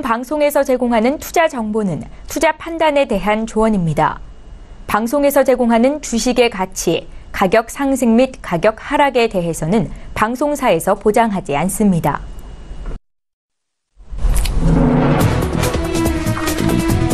본 방송에서 제공하는 투자 정보는 투자 판단에 대한 조언입니다. 방송에서 제공하는 주식의 가치, 가격 상승 및 가격 하락에 대해서는 방송사에서 보장하지 않습니다.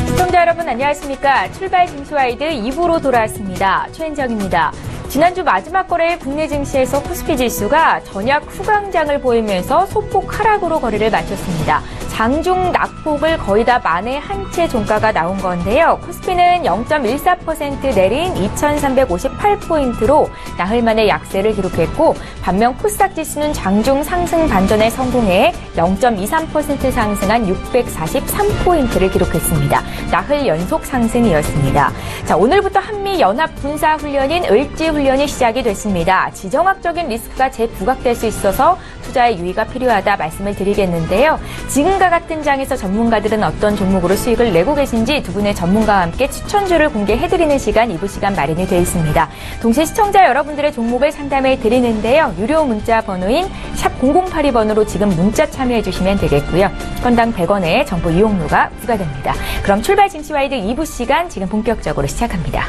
시청자 여러분 안녕하십니까? 출발 증시와이드 2부로 돌아왔습니다. 최은정입니다. 지난주 마지막 거래일 국내 증시에서 코스피 지수가 전약 후강장을 보이면서 소폭 하락으로 거래를 마쳤습니다. 장중 낙폭을 거의 다 만에 한 채 종가가 나온 건데요. 코스피는 0.14% 내린 2,358포인트로 나흘 만에 약세를 기록했고 반면 코스닥 지수는 장중 상승 반전에 성공해 0.23% 상승한 643포인트를 기록했습니다. 나흘 연속 상승이었습니다. 자, 오늘부터 한미연합 군사훈련인 을지훈련이 시작이 됐습니다. 지정학적인 리스크가 재부각될 수 있어서 투자에 유의가 필요하다 말씀을 드리겠는데요. 지금과 같은 장에서 전문가들은 어떤 종목으로 수익을 내고 계신지 두 분의 전문가와 함께 추천주를 공개해드리는 시간 2부 시간 마련이 되어 있습니다. 동시에 시청자 여러분들의 종목을 상담해 드리는데요. 유료 문자 번호인 샵 0082번으로 지금 문자 참여해 주시면 되겠고요. 건당 100원의 정보 이용료가 부과됩니다. 그럼 출발 증시와이드 2부 시간 지금 본격적으로 시작합니다.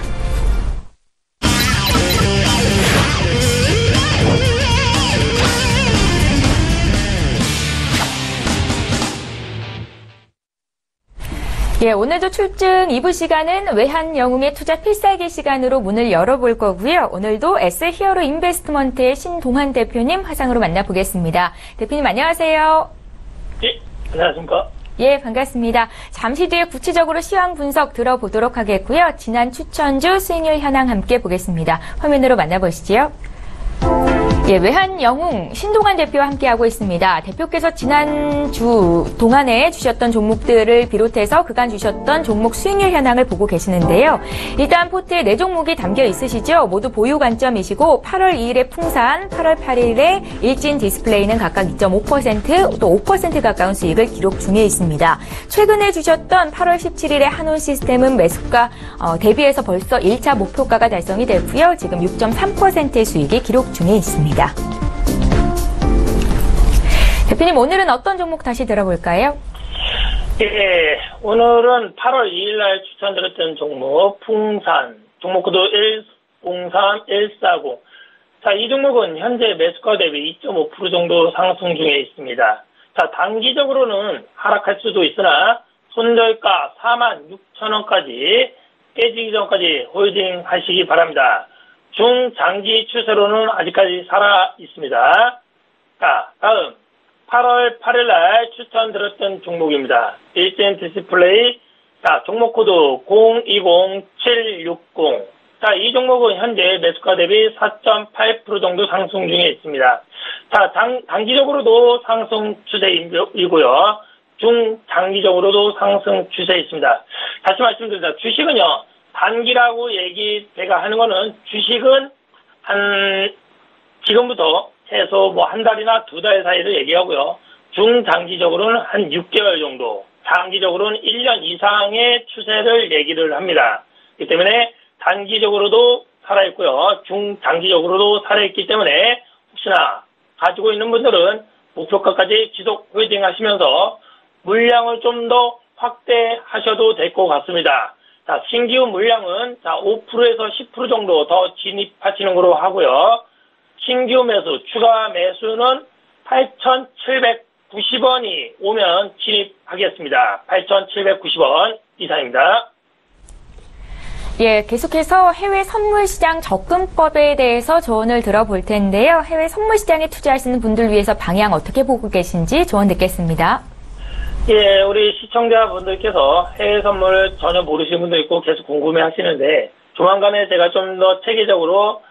예, 오늘도 출증 2부 시간은 외환영웅의 투자 필살기 시간으로 문을 열어볼 거고요. 오늘도 에셋히어로 인베스트먼트의 신동환 대표님 화상으로 만나보겠습니다. 대표님 안녕하세요. 예, 안녕하십니까. 예, 반갑습니다. 잠시 뒤에 구체적으로 시황 분석 들어보도록 하겠고요. 지난 추천주 수익률 현황 함께 보겠습니다. 화면으로 만나보시죠. 예, 외환영웅 신동환 대표와 함께하고 있습니다. 대표께서 지난주 동안에 주셨던 종목들을 비롯해서 그간 주셨던 종목 수익률 현황을 보고 계시는데요. 일단 포트에 4종목이 담겨 있으시죠. 모두 보유 관점이시고 8월 2일에 풍산, 8월 8일에 일진 디스플레이는 각각 2.5% 또 5% 가까운 수익을 기록 중에 있습니다. 최근에 주셨던 8월 17일에 한온 시스템은 매수가 대비해서 벌써 1차 목표가가 달성이 됐고요. 지금 6.3%의 수익이 기록 중에 있습니다. 대표님 오늘은 어떤 종목 다시 들어볼까요? 예, 오늘은 8월 2일 날 추천드렸던 종목 풍산, 종목 코드 103140. 자, 이 종목은 현재 매수가 대비 2.5% 정도 상승 중에 있습니다. 자, 단기적으로는 하락할 수도 있으나 손절가 46,000원까지 깨지기 전까지 홀딩 하시기 바랍니다. 중장기 추세로는 아직까지 살아 있습니다. 자, 다음 8월 8일 날 추천드렸던 종목입니다. 일진 디스플레이. 자, 종목 코드 020760. 자, 이 종목은 현재 매수가 대비 4.8% 정도 상승 중에 있습니다. 자, 단기적으로도 상승 추세이고요. 중장기적으로도 상승 추세에 있습니다. 다시 말씀드립니다. 주식은요, 단기라고 제가 하는 거는 주식은 지금부터 최소 한 달이나 2달 사이를 얘기하고요. 중장기적으로는 한 6개월 정도, 장기적으로는 1년 이상의 추세를 얘기를 합니다. 그렇기 때문에 단기적으로도 살아있고요. 중장기적으로도 살아있기 때문에 혹시나 가지고 있는 분들은 목표가까지 지속 홀딩 하시면서 물량을 좀 더 확대하셔도 될 것 같습니다. 자, 신규 물량은 5%에서 10% 정도 더 진입하시는 거로 하고요. 신규 매수, 추가 매수는 8,790원이 오면 진입하겠습니다. 8,790원 이상입니다. 예, 계속해서 해외 선물 시장 접근법에 대해서 조언을 들어볼 텐데요. 해외 선물 시장에 투자하시는 분들 위해서 방향 어떻게 보고 계신지 조언 듣겠습니다. 예, 우리 시청자분들께서 해외 선물을 전혀 모르시는 분도 있고 계속 궁금해 하시는데 조만간에 제가 좀 더 체계적으로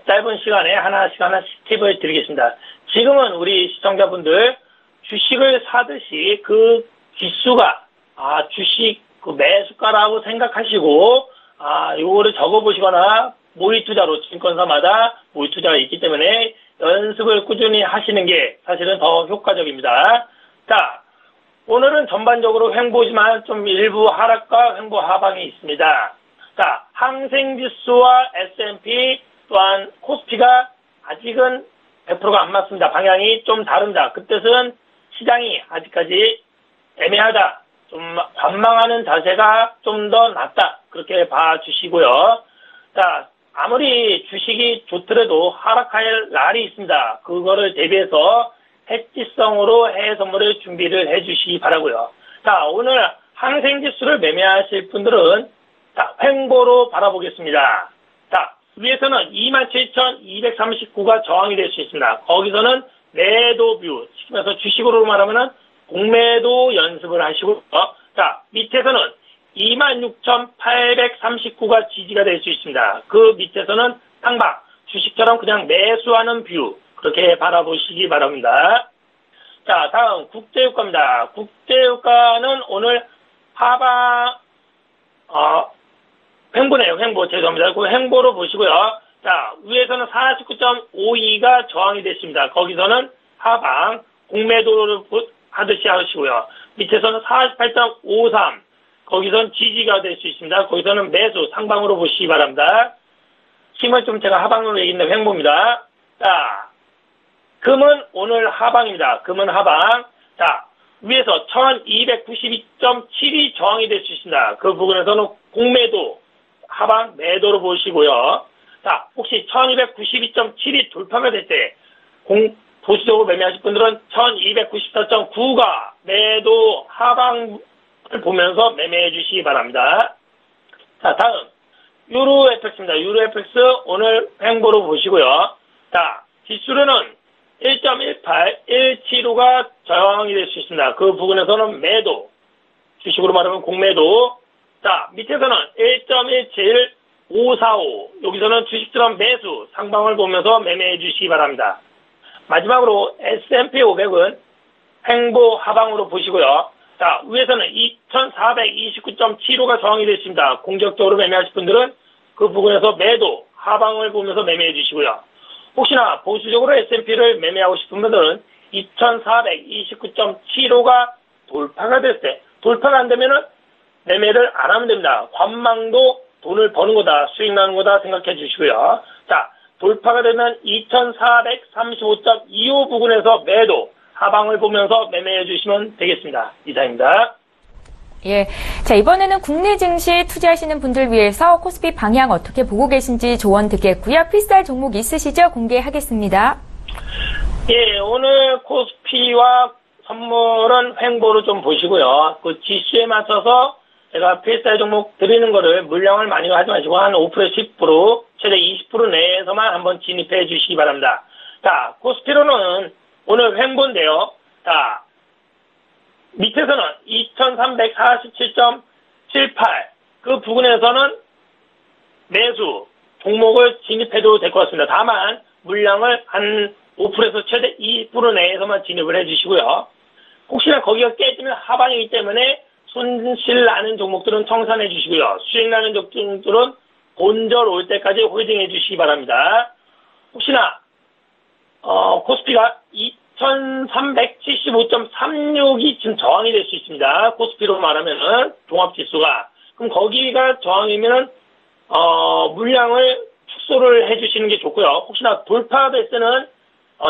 짧은 시간에 하나씩 팁을 드리겠습니다. 지금은 우리 시청자분들 주식을 사듯이 그 기수가, 주식 그 매수가라고 생각하시고, 요거를 적어보시거나 모의투자로 증권사마다 모의투자가 있기 때문에 연습을 꾸준히 하시는 게 사실은 더 효과적입니다. 자, 오늘은 전반적으로 횡보지만 좀 일부 하락과 횡보 하방이 있습니다. 자, 항생지수와 S&P 또한 코스피가 아직은 100%가 안 맞습니다. 방향이 좀 다릅니다. 그 뜻은 시장이 아직까지 애매하다, 좀 관망하는 자세가 좀 더 낫다, 그렇게 봐주시고요. 자, 아무리 주식이 좋더라도 하락할 날이 있습니다. 그거를 대비해서 해지성으로 해외 선물을 준비를 해주시기 바라고요. 자, 오늘 항생지수를 매매하실 분들은 자, 횡보로 바라보겠습니다. 자, 위에서는 27,239가 저항이 될 수 있습니다. 거기서는 매도 뷰, 시키면서 주식으로 말하면은 공매도 연습을 하시고요. 자, 밑에서는 26,839가 지지가 될 수 있습니다. 그 밑에서는 상방, 주식처럼 그냥 매수하는 뷰, 그렇게 바라보시기 바랍니다. 자, 다음 국제유가입니다. 국제유가는 오늘 하방, 횡보네요. 횡보. 죄송합니다. 그 횡보로 보시고요. 자, 위에서는 49.52가 저항이 됐습니다. 거기서는 하방, 공매도를 하듯이 하시고요. 밑에서는 48.53, 거기서는 지지가 될 수 있습니다. 거기서는 매수, 상방으로 보시기 바랍니다. 힘은 좀 제가 하방으로 얘기했는데 횡보입니다. 자, 금은 오늘 하방입니다. 금은 하방. 자, 위에서 1292.7이 저항이 될 수 있습니다. 그 부분에서는 공매도, 하방 매도로 보시고요. 자, 혹시 1292.7이 돌파가 될 때 보수적으로 매매하실 분들은 1294.9가 매도 하방을 보면서 매매해 주시기 바랍니다. 자, 다음 유로 FX입니다. 유로 FX 오늘 횡보로 보시고요. 자, 지수로는 1.18, 175가 저항이 될 수 있습니다. 그 부분에서는 매도, 주식으로 말하면 공매도. 자, 밑에서는 1.17, 545, 여기서는 주식처럼 매수, 상방을 보면서 매매해 주시기 바랍니다. 마지막으로 S&P 500은 횡보 하방으로 보시고요. 자, 위에서는 2429.75가 저항이 됐습니다. 공격적으로 매매하실 분들은 그 부분에서 매도, 하방을 보면서 매매해 주시고요. 혹시나 보수적으로 S&P를 매매하고 싶은 분들은 2429.75가 돌파가 됐을 때, 돌파가 안 되면은 매매를 안 하면 됩니다. 관망도 돈을 버는 거다, 수익 나는 거다 생각해 주시고요. 자, 돌파가 되면 2435.25 부근에서 매도, 하방을 보면서 매매해 주시면 되겠습니다. 이상입니다. 예. 자, 이번에는 국내 증시에 투자하시는 분들 위해서 코스피 방향 어떻게 보고 계신지 조언 듣겠고요. 필살 종목 있으시죠? 공개하겠습니다. 예, 오늘 코스피와 선물은 횡보로 좀 보시고요. 그 지수에 맞춰서 제가 필살 종목 드리는 거를 물량을 많이 하지 마시고 한 5%, 10%, 최대 20% 내에서만 한번 진입해 주시기 바랍니다. 자, 코스피로는 오늘 횡보인데요. 자, 밑에서는 2347.78, 그 부분에서는 매수 종목을 진입해도 될 것 같습니다. 다만 물량을 한 5%에서 최대 2% 내에서만 진입을 해주시고요. 혹시나 거기가 깨지면 하방이기 때문에 손실 나는 종목들은 청산해 주시고요. 수익 나는 종목들은 본절 올 때까지 홀딩해 주시기 바랍니다. 혹시나 코스피가 2375.36이 지금 저항이 될 수 있습니다. 코스피로 말하면은 종합지수가. 그럼 거기가 저항이면은 물량을 축소를 해주시는 게 좋고요. 혹시나 돌파될 때는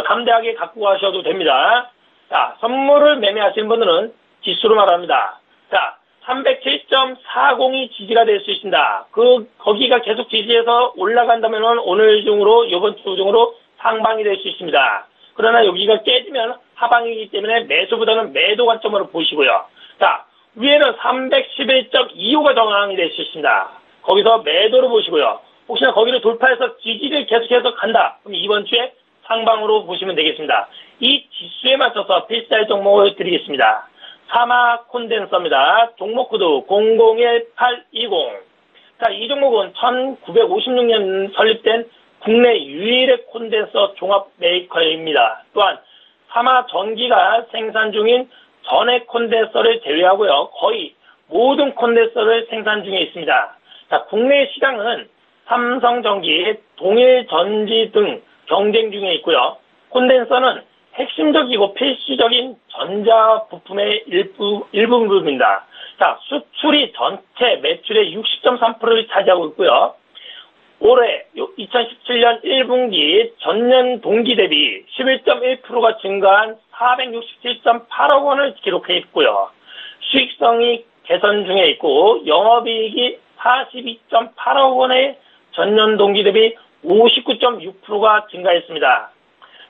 담대하게 갖고 가셔도 됩니다. 자, 선물을 매매하시는 분들은 지수로 말합니다. 자, 307.40이 지지가 될 수 있습니다. 거기가 계속 지지해서 올라간다면 오늘 중으로, 이번 주 중으로 상방이 될 수 있습니다. 그러나 여기가 깨지면 하방이기 때문에 매수보다는 매도 관점으로 보시고요. 자, 위에는 311.25가 저항이 될 수 있습니다. 거기서 매도로 보시고요. 혹시나 거기를 돌파해서 지지를 계속해서 간다. 그럼 이번 주에 상방으로 보시면 되겠습니다. 이 지수에 맞춰서 필살 종목을 드리겠습니다. 사마 콘덴서입니다. 종목 코드 001820. 자, 이 종목은 1956년 설립된 국내 유일의 콘덴서 종합 메이커입니다. 또한 사마 전기가 생산 중인 전해 콘덴서를 제외하고요. 거의 모든 콘덴서를 생산 중에 있습니다. 자, 국내 시장은 삼성전기, 동일전지 등 경쟁 중에 있고요. 콘덴서는 핵심적이고 필수적인 전자 부품의 일부분입니다. 자, 수출이 전체 매출의 60.3%를 차지하고 있고요. 올해 2017년 1분기 전년 동기 대비 11.1%가 증가한 467.8억 원을 기록해 있고요. 수익성이 개선 중에 있고 영업이익이 42.8억 원의 전년 동기 대비 59.6%가 증가했습니다.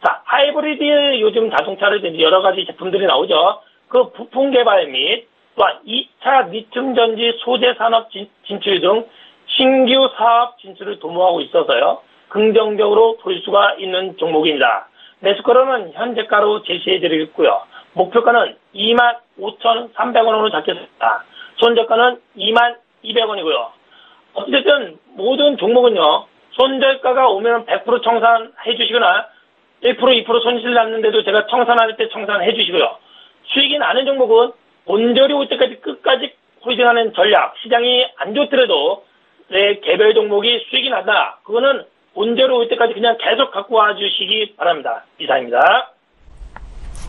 자, 하이브리드 요즘 자동차라든지 여러 가지 제품들이 나오죠. 그 부품 개발 및 또한 2차 리튬 전지 소재 산업 진출 등 신규 사업 진출을 도모하고 있어서요. 긍정적으로 볼 수가 있는 종목입니다. 매수가로는 현재가로 제시해드리겠고요. 목표가는 25,300원으로 잡겠습니다. 손절가는 22,200원이고요. 어쨌든 모든 종목은요. 손절가가 오면 100% 청산해 주시거나 1%, 2% 손실 났는데도 제가 청산할 때 청산해 주시고요. 수익이 나는 종목은 본절이 올 때까지 끝까지 홀딩하는 전략. 시장이 안 좋더라도 내 개별 종목이 수익이 난다. 그거는 본절이 올 때까지 그냥 계속 갖고 와주시기 바랍니다. 이상입니다.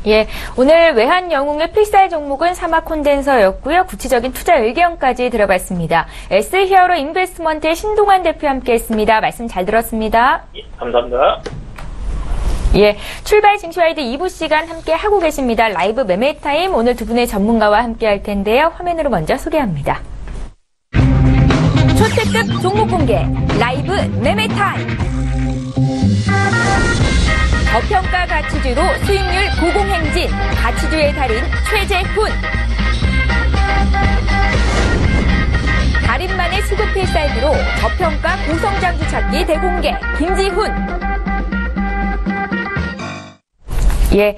예, 오늘 외환 영웅의 필살 종목은 사막 콘덴서였고요. 구체적인 투자 의견까지 들어봤습니다. S히어로 인베스트먼트의 신동환 대표 함께했습니다. 말씀 잘 들었습니다. 예, 감사합니다. 예, 출발 징수와이드 2부 시간 함께 하고 계십니다. 라이브 매매 타임 오늘 두 분의 전문가와 함께 할 텐데요. 화면으로 먼저 소개합니다. 초특급 종목 공개 라이브 매매 타임. 저평가 가치주로 수익률 고공행진 가치주의 달인 최재훈. 달인만의 수급 필살기로 저평가 고성장주 찾기 대공개 김지훈. 예.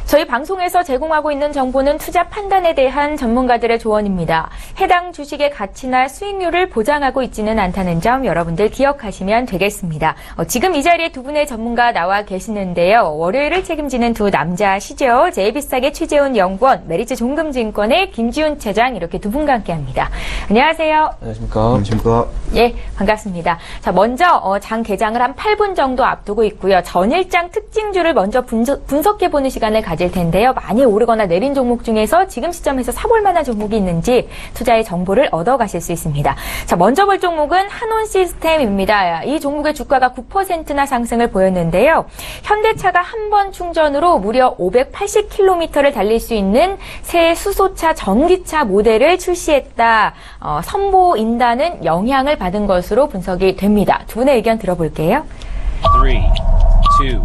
저희 방송에서 제공하고 있는 정보는 투자 판단에 대한 전문가들의 조언입니다. 해당 주식의 가치나 수익률을 보장하고 있지는 않다는 점 여러분들 기억하시면 되겠습니다. 지금 이 자리에 두 분의 전문가 나와 계시는데요. 월요일을 책임지는 두 남자시죠. 제이비스탁의 최재훈 연구원, 메리츠 종금증권의 김지훈 차장 이렇게 두 분과 함께합니다. 안녕하세요. 안녕하십니까. 안녕하십니까. 예, 반갑습니다. 자, 먼저 장 개장을 한 8분 정도 앞두고 있고요. 전일장 특징주를 먼저 분석해보는 시간을 가질 텐데요. 많이 오르거나 내린 종목 중에서 지금 시점에서 사볼 만한 종목이 있는지 투자의 정보를 얻어가실 수 있습니다. 자, 먼저 볼 종목은 한온시스템입니다. 이 종목의 주가가 9%나 상승을 보였는데요. 현대차가 한 번 충전으로 무려 580km를 달릴 수 있는 새 수소차 전기차 모델을 출시했다. 선보인다는 영향을 받은 것으로 분석이 됩니다. 두 분의 의견 들어볼게요. 3, 2, 1.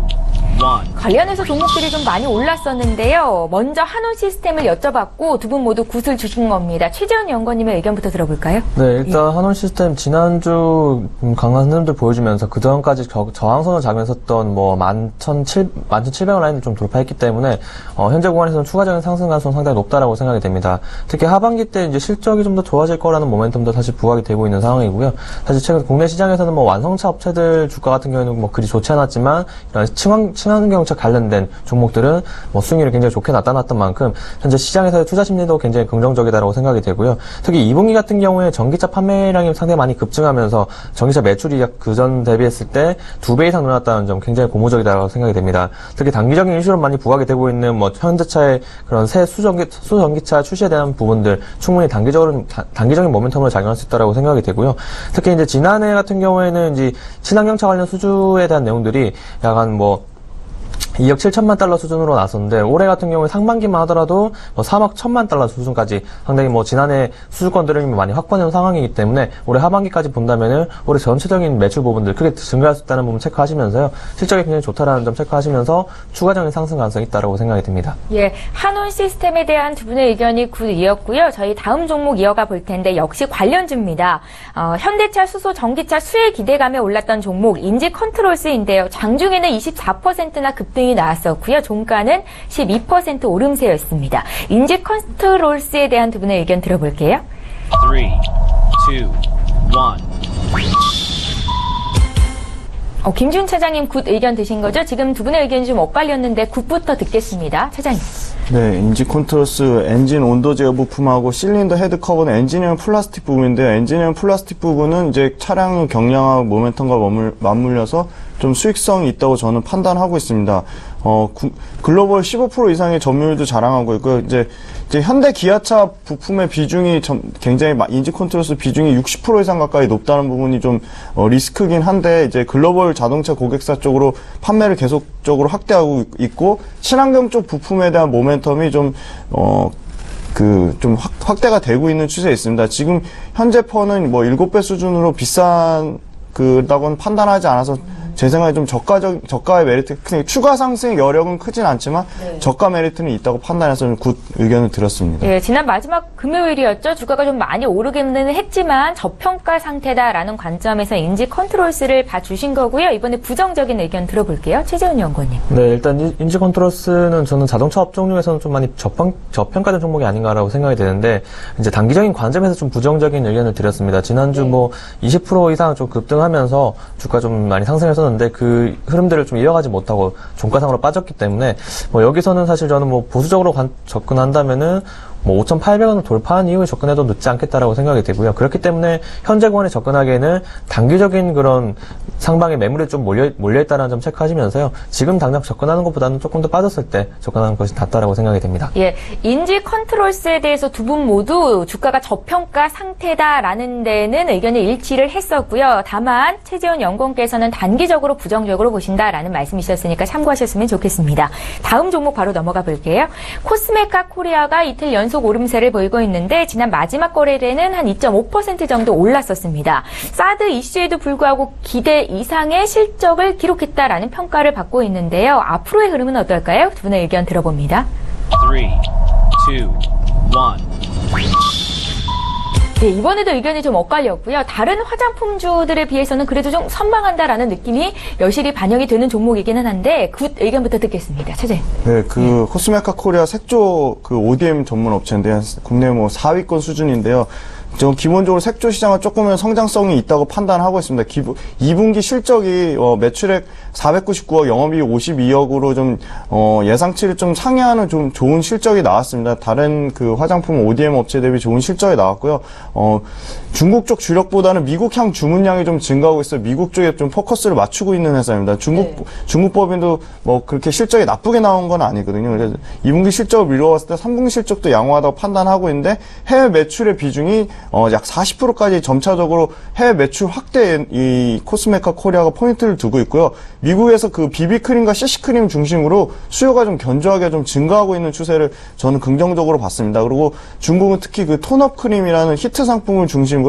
관련해서 종목들이 좀 많이 올랐었는데요. 먼저 한온시스템을 여쭤봤고 두 분 모두 굿을 주신 겁니다. 최재훈 연구원님의 의견부터 들어볼까요? 네, 일단 한온시스템 지난주 강한 흐름들 보여주면서 그전까지 저항선을 작용했었던 뭐 11,700원 라인을 좀 돌파했기 때문에 현재 구간에서는 추가적인 상승 가능성이 상당히 높다라고 생각이 됩니다. 특히 하반기 때 이제 실적이 좀 더 좋아질 거라는 모멘텀도 사실 부각이 되고 있는 상황이고요. 사실 최근 국내 시장에서는 뭐 완성차 업체들 주가 같은 경우에는 뭐 그리 좋지 않았지만 이런 친환경차 관련된 종목들은 뭐 수익률이 굉장히 좋게 나타났던 만큼 현재 시장에서의 투자 심리도 굉장히 긍정적이다라고 생각이 되고요. 특히 2분기 같은 경우에 전기차 판매량이 상당히 많이 급증하면서 전기차 매출이 약 그전 대비했을 때 2배 이상 늘어났다는 점 굉장히 고무적이다라고 생각이 됩니다. 특히 단기적인 이슈로 많이 부각이 되고 있는 뭐 현대차의 그런 새 수전기차 출시에 대한 부분들 충분히 단기적인 모멘텀으로 작용할 수 있다라고 생각이 되고요. 특히 이제 지난해 같은 경우에는 이제 친환경차 관련 수주에 대한 내용들이 약간 뭐 2억 7천만 달러 수준으로 나섰는데 올해 같은 경우에 상반기만 하더라도 뭐 3억 1천만 달러 수준까지 상당히 뭐 지난해 수주권들을 많이 확보해놓은 상황이기 때문에 올해 하반기까지 본다면은 올해 전체적인 매출 부분들 크게 증가할 수 있다는 부분 체크하시면서요. 실적이 굉장히 좋다라는 점 체크하시면서 추가적인 상승 가능성이 있다고 생각이 듭니다. 예, 한온시스템에 대한 두 분의 의견이 굿이었고요. 저희 다음 종목 이어가 볼 텐데 역시 관련주입니다. 현대차 수소 전기차 수혜 기대감에 올랐던 종목 인지컨트롤스인데요. 장중에는 24%나 급등이 나왔었고요. 종가는 12% 오름세였습니다. 인지컨트롤스에 대한 두 분의 의견 들어볼게요. 3, 2, 1. 김지훈 차장님 굿 의견 드신 거죠? 지금 두 분의 의견이 좀 엇갈렸는데 굿부터 듣겠습니다. 차장님. 네, 인지컨트롤스 엔진 온도 제어 부품하고 실린더 헤드 커버는 엔지니어링 플라스틱 부분인데요. 엔지니어링 플라스틱 부분은 이제 차량 경량하고 모멘텀과 맞물려서 좀 수익성이 있다고 저는 판단하고 있습니다. 글로벌 15% 이상의 점유율도 자랑하고 있고요. 이제 현대 기아차 부품의 비중이 굉장히 인지컨트롤스 비중이 60% 이상 가까이 높다는 부분이 좀 리스크긴 한데 이제 글로벌 자동차 고객사 쪽으로 판매를 계속적으로 확대하고 있고 친환경 쪽 부품에 대한 모멘텀이 좀 그 좀 확대가 되고 있는 추세에 있습니다. 지금 현재 펀은 뭐 7배 수준으로 비싼 그라고는 판단하지 않아서 제 생각에 좀 저가의 메리트, 추가 상승 여력은 크진 않지만 저가 메리트는 있다고 판단해서 좀 굿 의견을 드렸습니다. 예, 지난 마지막 금요일이었죠. 주가가 좀 많이 오르기는 했지만 저평가 상태다라는 관점에서 인지 컨트롤스를 봐주신 거고요. 이번에 부정적인 의견 들어볼게요. 최재훈 연구원님. 네, 일단 인지 컨트롤스는 저는 자동차 업종 중에서는 좀 많이 저평가된 종목이 아닌가라고 생각이 되는데, 이제 단기적인 관점에서 좀 부정적인 의견을 드렸습니다. 지난주 뭐 20% 이상 좀 급등하면서 주가 좀 많이 상승해서 근데 그 흐름들을 좀 이어가지 못하고 종가상으로 빠졌기 때문에 뭐 여기서는 사실 저는 뭐 보수적으로 접근한다면은 뭐 5,800원을 돌파한 이후에 접근해도 늦지 않겠다라고 생각이 되고요. 그렇기 때문에 현재 구간에 접근하기에는 단기적인 그런 상방의 매물이 좀 몰려있다는 점 체크하시면서요. 지금 당장 접근하는 것보다는 조금 더 빠졌을 때 접근하는 것이 낫다라고 생각이 됩니다. 예, 인지 컨트롤스에 대해서 두 분 모두 주가가 저평가 상태다라는 데는 의견이 일치를 했었고요. 다만 최재훈 연구원께서는 단기적으로 부정적으로 보신다라는 말씀이셨으니까 참고하셨으면 좋겠습니다. 다음 종목 바로 넘어가 볼게요. 코스메카 코리아가 이틀 연속 오름세를 보이고 있는데 지난 마지막 거래일에는 한 2.5% 정도 올랐었습니다. 사드 이슈에도 불구하고 기대 이상의 실적을 기록했다라는 평가를 받고 있는데요. 앞으로의 흐름은 어떨까요? 두 분의 의견 들어봅니다. 3, 2, 1. 네, 이번에도 의견이 좀 엇갈렸고요. 다른 화장품주들에 비해서는 그래도 좀 선방한다라는 느낌이 여실히 반영이 되는 종목이기는 한데 굿 의견부터 듣겠습니다. 최재. 네, 그 코스메카 코리아 색조 그 ODM 전문 업체인데요. 국내 뭐 4위권 수준인데요. 저 기본적으로 색조 시장은 조금은 성장성이 있다고 판단하고 있습니다. 2분기 실적이 매출액 499억, 영업이익 52억으로 좀 예상치를 좀 상회하는 좀 좋은 실적이 나왔습니다. 다른 그 화장품 ODM 업체 대비 좋은 실적이 나왔고요. 중국 쪽 주력보다는 미국향 주문량이 좀 증가하고 있어요. 미국 쪽에 좀 포커스를 맞추고 있는 회사입니다. 중국 법인도 뭐 그렇게 실적이 나쁘게 나온 건 아니거든요. 그래서 2분기 실적을 미뤄봤을 때 3분기 실적도 양호하다고 판단하고 있는데 해외 매출의 비중이 약 40%까지 점차적으로 해외 매출 확대에 이 코스메카 코리아가 포인트를 두고 있고요. 미국에서 그 비비크림과 CC크림 중심으로 수요가 좀 견조하게 좀 증가하고 있는 추세를 저는 긍정적으로 봤습니다. 그리고 중국은 특히 그 톤업 크림이라는 히트 상품을 중심으로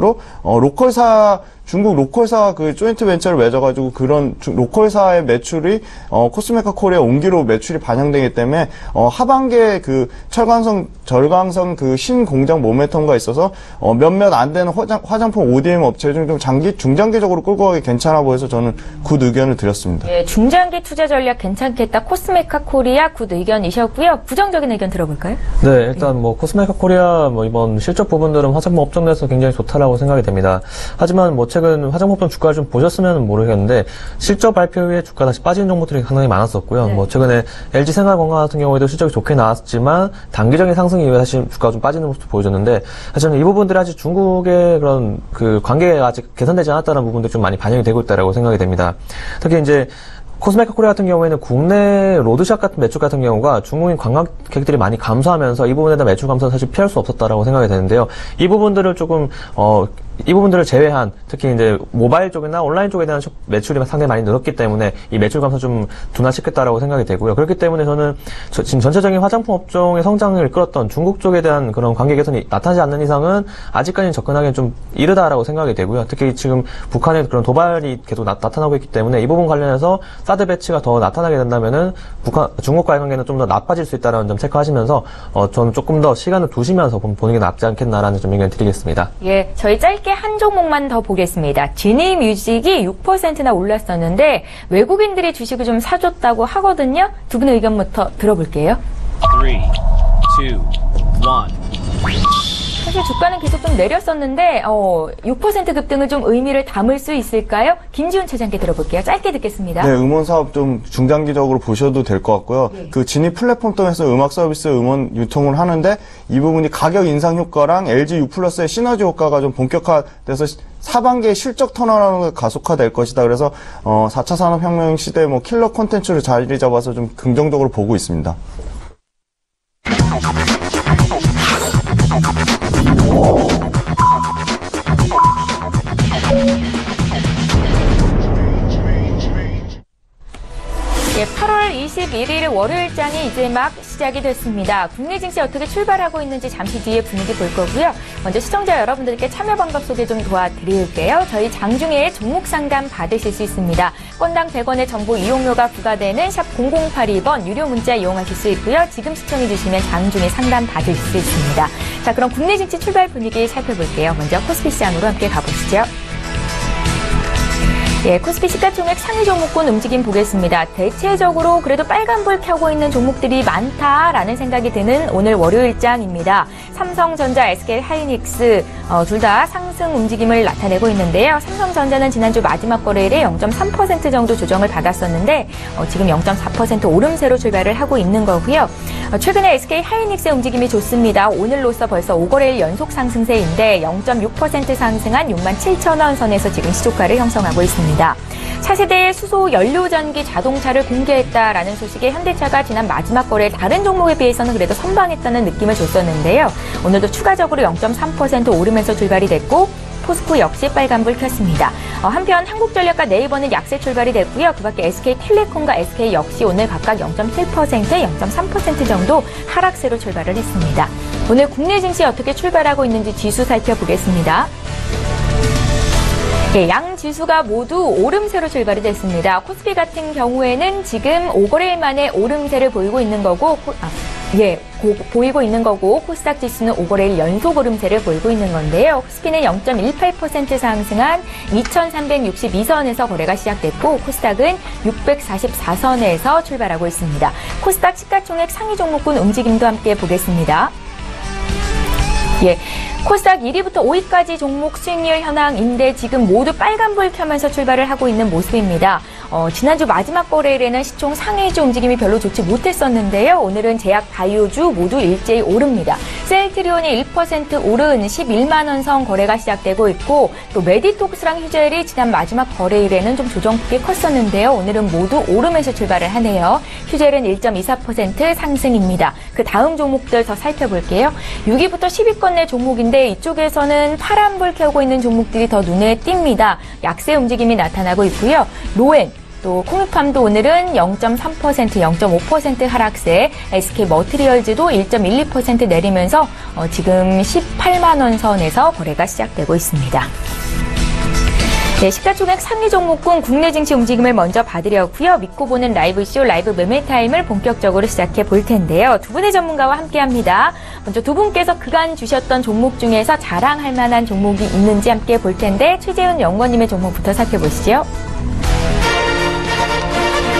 중국 로컬사 그 조인트 벤처를 맺어가지고 그런 로컬사의 매출이 코스메카 코리아 온기로 매출이 반영되기 때문에 하반기에 그 절강성 그 신공장 모멘텀과 있어서 몇몇 안 되는 화장품 ODM 업체 중 좀 중장기적으로 끌고 가기 괜찮아 보여서 저는 굿 의견을 드렸습니다. 예, 중장기 투자 전략 괜찮겠다. 코스메카 코리아 굿 의견이셨고요. 부정적인 의견 들어볼까요? 네, 일단 뭐 코스메카 코리아 뭐 이번 실적 부분들은 화장품 업종 내에서 굉장히 좋다라고 생각이 됩니다. 하지만 뭐 최근 화장품 주가를 좀 보셨으면 모르겠는데 실적 발표 후에 주가 다시 빠지는 종목들이 상당히 많았었고요. 뭐 최근에 LG 생활건강 같은 경우에도 실적이 좋게 나왔지만 단기적인 상승 이후에 사실 주가가 좀 빠지는 모습도 보여줬는데 사실은 이 부분들이 아직 중국의 그런 그 관계가 아직 개선되지 않았다는 부분들이 좀 많이 반영이 되고 있다라고 생각이 됩니다. 특히 이제 코스메카 코리아 같은 경우에는 국내 로드샵 같은 매출 같은 경우가 중국인 관광객들이 많이 감소하면서 이 부분에 대한 매출 감소는 사실 피할 수 없었다라고 생각이 되는데요. 이 부분들을 조금 이 부분들을 제외한 특히 이제 모바일 쪽이나 온라인 쪽에 대한 매출이 상당히 많이 늘었기 때문에 이 매출 감소 좀 둔화시켰다라고 생각이 되고요. 그렇기 때문에 저는 지금 전체적인 화장품 업종의 성장을 이끌었던 중국 쪽에 대한 그런 관계 개선이 나타나지 않는 이상은 아직까지는 접근하기는 좀 이르다라고 생각이 되고요. 특히 지금 북한의 그런 도발이 계속 나타나고 있기 때문에 이 부분 관련해서 사드 배치가 더 나타나게 된다면은 중국과의 관계는 좀 더 나빠질 수 있다는 점 체크하시면서 저는 조금 더 시간을 두시면서 보는 게 낫지 않겠나라는 좀 의견을 드리겠습니다. 예, 저희 짧게 한 종목만 더 보겠습니다. 지니뮤직이 6%나 올랐었는데 외국인들이 주식을 좀 사줬다고 하거든요. 두 분의 의견부터 들어볼게요. 3, 2, 1. 사실 주가는 계속 좀 내렸었는데 6% 급등을 좀 의미를 담을 수 있을까요? 김지훈 차장께 들어볼게요. 짧게 듣겠습니다. 네, 음원 사업 좀 중장기적으로 보셔도 될 것 같고요. 그 지니 플랫폼 통해서 음악 서비스 음원 유통을 하는데 이 부분이 가격 인상 효과랑 LG U+의 시너지 효과가 좀 본격화돼서 하반기에 실적 턴어라운드가 가속화될 것이다. 그래서 4차 산업혁명 시대 뭐 킬러 콘텐츠를 자리 잡아서 좀 긍정적으로 보고 있습니다. 예, 8월 21일 월요일장이 이제 막 시작이 됐습니다. 국내 증시 어떻게 출발하고 있는지 잠시 뒤에 분위기 볼 거고요. 먼저 시청자 여러분들께 참여 방법 소개 좀 도와드릴게요. 저희 장중에 종목 상담 받으실 수 있습니다. 건당 100원의 정보 이용료가 부과되는 샵 0082번 유료 문자 이용하실 수 있고요. 지금 시청해 주시면 장중에 상담 받을 수 있습니다. 자, 그럼 국내 증시 출발 분위기 살펴볼게요. 먼저 코스피 시장으로 함께 가보시죠. 예, 코스피 시가총액 상위 종목군 움직임 보겠습니다. 대체적으로 그래도 빨간불 켜고 있는 종목들이 많다라는 생각이 드는 오늘 월요일장입니다. 삼성전자, SK하이닉스 둘 다 상승 움직임을 나타내고 있는데요. 삼성전자는 지난주 마지막 거래일에 0.3% 정도 조정을 받았었는데 지금 0.4% 오름세로 출발을 하고 있는 거고요. 최근에 SK하이닉스의 움직임이 좋습니다. 오늘로써 벌써 5거래일 연속 상승세인데 0.6% 상승한 67,000원 선에서 지금 시초가를 형성하고 있습니다. 차세대의 수소 연료전기 자동차를 공개했다라는 소식에 현대차가 지난 마지막 거래일 다른 종목에 비해서는 그래도 선방했다는 느낌을 줬었는데요. 오늘도 추가적으로 0.3% 오르면서 출발이 됐고 포스코 역시 빨간불 켰습니다. 한편 한국전력과 네이버는 약세 출발이 됐고요. 그 밖에 SK텔레콤과 SK 역시 오늘 각각 0.7%, 0.3% 정도 하락세로 출발을 했습니다. 오늘 국내 증시 어떻게 출발하고 있는지 지수 살펴보겠습니다. 예, 양 지수가 모두 오름세로 출발이 됐습니다. 코스피 같은 경우에는 지금 5거래일 만에 오름세를 보이고 있는 거고, 보이고 있는 거고, 코스닥 지수는 5거래일 연속 오름세를 보이고 있는 건데요. 코스피는 0.18% 상승한 2,362선에서 거래가 시작됐고, 코스닥은 644선에서 출발하고 있습니다. 코스닥 시가총액 상위 종목군 움직임도 함께 보겠습니다. 예, 코스닥 1위부터 5위까지 종목 수익률 현황인데 지금 모두 빨간불 켜면서 출발을 하고 있는 모습입니다. 지난주 마지막 거래일에는 시총 상해주 움직임이 별로 좋지 못했었는데요. 오늘은 제약 바이오주 모두 일제히 오릅니다. 셀트리온이 1% 오른 11만 원 선 거래가 시작되고 있고 또 메디톡스랑 휴젤이 지난 마지막 거래일에는 좀 조정폭이 컸었는데요. 오늘은 모두 오르면서 출발을 하네요. 휴젤은 1.24% 상승입니다. 그 다음 종목들 더 살펴볼게요. 6위부터 10위권 내 종목인데 이쪽에서는 파란불 켜고 있는 종목들이 더 눈에 띕니다. 약세 움직임이 나타나고 있고요. 로엔 또 코미팜도 오늘은 0.3%, 0.5% 하락세, SK머티리얼즈도 1.12% 내리면서 지금 18만 원 선에서 거래가 시작되고 있습니다. 네, 시가총액 상위 종목군 국내 증시 움직임을 먼저 봐드렸고요. 믿고 보는 라이브쇼 라이브 매매타임을 본격적으로 시작해 볼 텐데요. 두 분의 전문가와 함께합니다. 먼저 두 분께서 그간 주셨던 종목 중에서 자랑할 만한 종목이 있는지 함께 볼 텐데 최재훈 연구원님의 종목부터 살펴보시죠.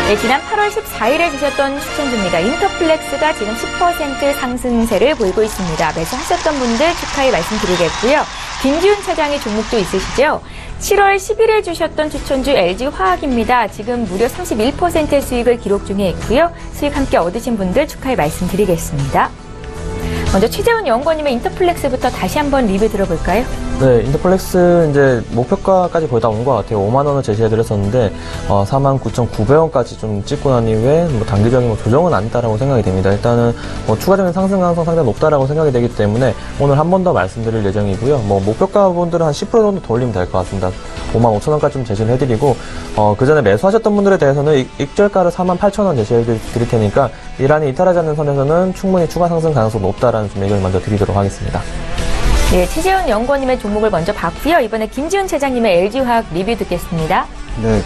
네, 지난 8월 14일에 주셨던 추천주입니다. 인터플렉스가 지금 10% 상승세를 보이고 있습니다. 매수하셨던 분들 축하의 말씀드리겠고요. 김지훈 차장의 종목도 있으시죠? 7월 10일에 주셨던 추천주 LG화학입니다. 지금 무려 31%의 수익을 기록 중에 있고요. 수익 함께 얻으신 분들 축하의 말씀드리겠습니다. 먼저 최재훈 연구원님의 인터플렉스부터 다시 한번 리뷰 들어볼까요? 네, 인터플렉스 이제 목표가까지 거의 다 온 것 같아요. 5만 원을 제시해드렸었는데 49,900원까지 좀 찍고 난 이후에 뭐 단기적인 조정은 아니다라고 생각이 됩니다. 일단은 추가적인 상승 가능성 상당히 높다라고 생각이 되기 때문에 오늘 한 번 더 말씀드릴 예정이고요. 목표가 분들은 한 10% 정도 더 올리면 될 것 같습니다. 55,000원까지 좀 제시를 해드리고 그 전에 매수하셨던 분들에 대해서는 익절가를 48,000원 제시해드릴 테니까 이란이 이탈하지 않는 선에서는 충분히 추가 상승 가능성 높다라는 좀 얘기를 먼저 드리도록 하겠습니다. 네, 최재훈 연구원님의 종목을 먼저 봤고요. 이번에 김지훈 차장님의 LG화학 리뷰 듣겠습니다. 네,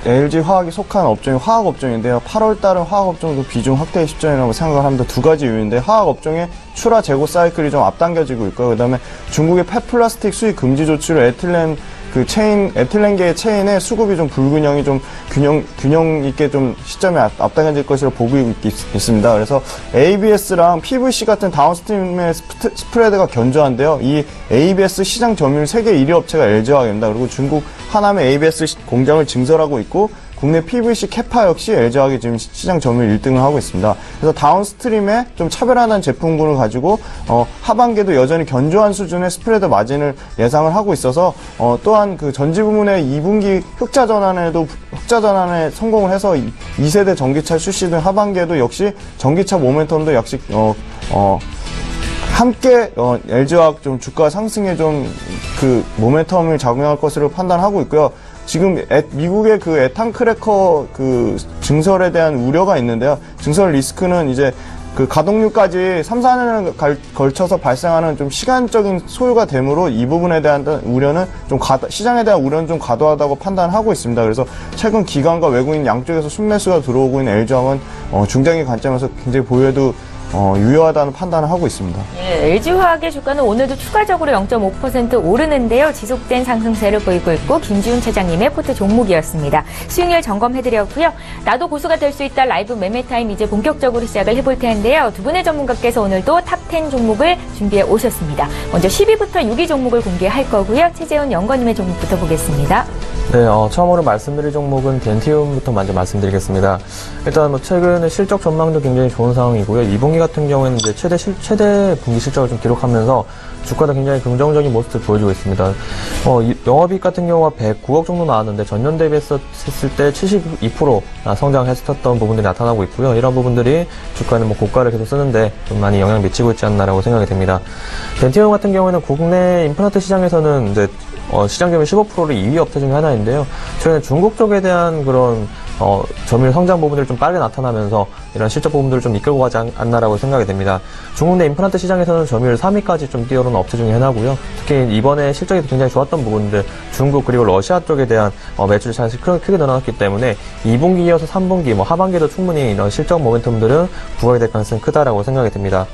LG화학이 속한 업종이 화학업종인데요. 8월 달은 화학업종도 비중 확대 시점이라고 생각을 합니다. 두 가지 이유인데 화학업종의 출하 재고 사이클이 좀 앞당겨지고 있고요. 그다음에 중국의 폐플라스틱 수입 금지 조치로 에틸렌계의 체인의 수급이 좀 불균형이 좀 균형 있게 좀 시점에 앞당겨질 것으로 보고 있습니다. 그래서 ABS랑 PVC 같은 다운스트림의 스프레드가 견조한데요. 이 ABS 시장 점유율 세계 1위 업체가 LG화학입니다. 그리고 중국 하남의 ABS 공장을 증설하고 있고 국내 PVC 캐파 역시 LG화학이 지금 시장 점유율 1등을 하고 있습니다. 그래서 다운스트림에 좀 차별화된 제품군을 가지고 하반기에도 여전히 견조한 수준의 스프레드 마진을 예상을 하고 있어서 또한 그 전지 부문의 2분기 흑자 전환에 성공을 해서 2세대 전기차 출시 등 하반기에도 역시 전기차 모멘텀도 역시 함께 LG화학 좀 주가 상승에 좀 그 모멘텀을 작용할 것으로 판단하고 있고요. 지금 미국의 그 에탄 크래커 그 증설에 대한 우려가 있는데요. 증설 리스크는 이제 그 가동률까지 3, 4년을 걸쳐서 발생하는 좀 시간적인 소요가 되므로 이 부분에 대한 우려는 좀 시장에 대한 우려는 좀 과도하다고 판단하고 있습니다. 그래서 최근 기관과 외국인 양쪽에서 순매수가 들어오고 있는 LG화학은 중장기 관점에서 굉장히 보유해도 유효하다는 판단을 하고 있습니다. 예, LG화학의 주가는 오늘도 추가적으로 0.5% 오르는데요. 지속된 상승세를 보이고 있고 김지훈 차장님의 포트 종목이었습니다. 수익률 점검해드렸고요. 나도 고수가 될 수 있다 라이브 매매타임 이제 본격적으로 시작을 해볼 텐데요. 두 분의 전문가께서 오늘도 탑10 종목을 준비해 오셨습니다. 먼저 10위부터 6위 종목을 공개할 거고요. 최재훈 연구원님의 종목부터 보겠습니다. 네, 처음으로 말씀드릴 종목은 덴티움부터 먼저 말씀드리겠습니다. 일단 뭐 최근에 실적 전망도 굉장히 좋은 상황이고요. 2분기 같은 경우에는 이제 최대 분기 실적을 좀 기록하면서 주가도 굉장히 긍정적인 모습을 보여주고 있습니다. 영업이익 같은 경우가 109억 정도 나왔는데 전년 대비했을 때 72% 성장했었던 부분들이 나타나고 있고요. 이런 부분들이 주가는 뭐 고가를 계속 쓰는데 좀 많이 영향을 미치고 있지 않나라고 생각이 됩니다. 덴티움 같은 경우에는 국내 임플란트 시장에서는 이제 시장 점유율 15%를 2위 업체 중에 하나인데요. 최근에 중국 쪽에 대한 그런 점유율 성장 부분들이 좀 빠르게 나타나면서 이런 실적 부분들을 좀 이끌고 가지 않나라고 생각이 됩니다. 중국 내 임플란트 시장에서는 점유율 3위까지 좀 뛰어오른 업체 중에 하나고요. 특히 이번에 실적이 굉장히 좋았던 부분들, 중국 그리고 러시아 쪽에 대한 매출 차익이 크게 늘어났기 때문에 2분기 이어서 3분기, 하반기도 충분히 이런 실적 모멘텀들은 부각이 될 가능성이 크다라고 생각이 됩니다.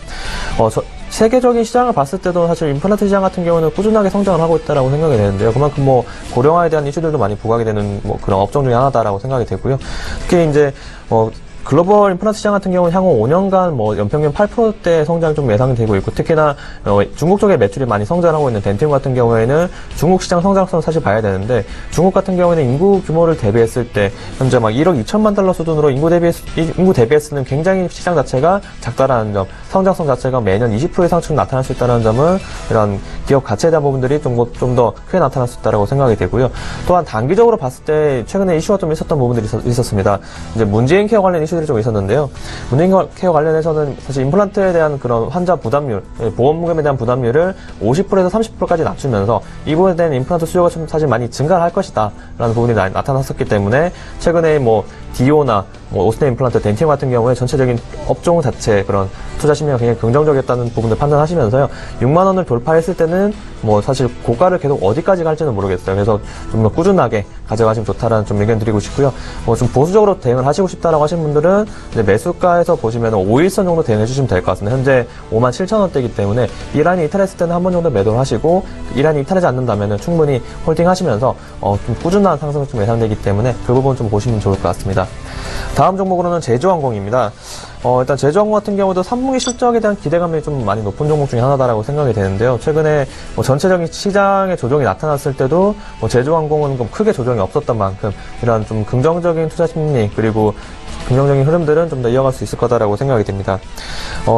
세계적인 시장을 봤을 때도 사실 임플란트 시장 같은 경우는 꾸준하게 성장을 하고 있다라고 생각이 되는데요. 그만큼 고령화에 대한 이슈들도 많이 부각이 되는 그런 업종 중에 하나다라고 생각이 되고요. 특히 이제 글로벌 임플란트 시장 같은 경우는 향후 5년간 연평균 8%대 성장이 좀 예상되고 있고, 특히나 중국 쪽의 매출이 많이 성장하고 있는 덴티움 같은 경우에는 중국 시장 성장성을 사실 봐야 되는데, 중국 같은 경우에는 인구 규모를 대비했을 때 현재 1억 2천만 달러 수준으로 인구 대비했을 때는 굉장히 시장 자체가 작다라는 점, 성장성 자체가 매년 20% 이상씩 나타날 수 있다는 점은 이런 기업 가치에 대한 부분들이 좀 더 크게 나타날 수 있다고 생각이 되고요. 또한 단기적으로 봤을 때 최근에 이슈가 좀 있었던 부분들이 있었습니다. 이제 문재인 케어 관련 이슈들이 좀 있었는데요. 문재인 케어 관련해서는 사실 임플란트에 대한 그런 환자 부담률, 보험금에 대한 부담률을 50%에서 30%까지 낮추면서 이 부분에 대한 임플란트 수요가 좀 사실 많이 증가를 할 것이다 라는 부분이 나타났었기 때문에 최근에 디오나 오스템 임플란트, 덴티움 같은 경우에 전체적인 업종 자체 그런 투자 심리가 굉장히 긍정적이었다는 부분을 판단하시면서요. 6만 원을 돌파했을 때는 사실 고가를 계속 어디까지 갈지는 모르겠어요. 그래서 좀 꾸준하게 가져가시면 좋다라는 좀 의견 드리고 싶고요. 좀 보수적으로 대응을 하시고 싶다라고 하시는 분들은 이제 매수가에서 보시면 5일선 정도 대응해 주시면 될 것 같습니다. 현재 57,000원대이기 때문에 이 라인이 이탈했을 때는 한 번 정도 매도를 하시고, 이 라인이 이탈하지 않는다면 충분히 홀딩 하시면서 좀 꾸준한 상승이 좀 예상되기 때문에 그 부분 좀 보시면 좋을 것 같습니다. 다음 종목으로는 제주항공입니다. 일단 제주항공 같은 경우도 3분기 실적에 대한 기대감이 좀 많이 높은 종목 중에 하나다라고 생각이 되는데요. 최근에 전체적인 시장의 조정이 나타났을 때도 제주항공은 좀 크게 조정이 없었던 만큼 이런 좀 긍정적인 투자 심리 그리고 긍정적인 흐름들은 좀 더 이어갈 수 있을 거다라고 생각이 됩니다.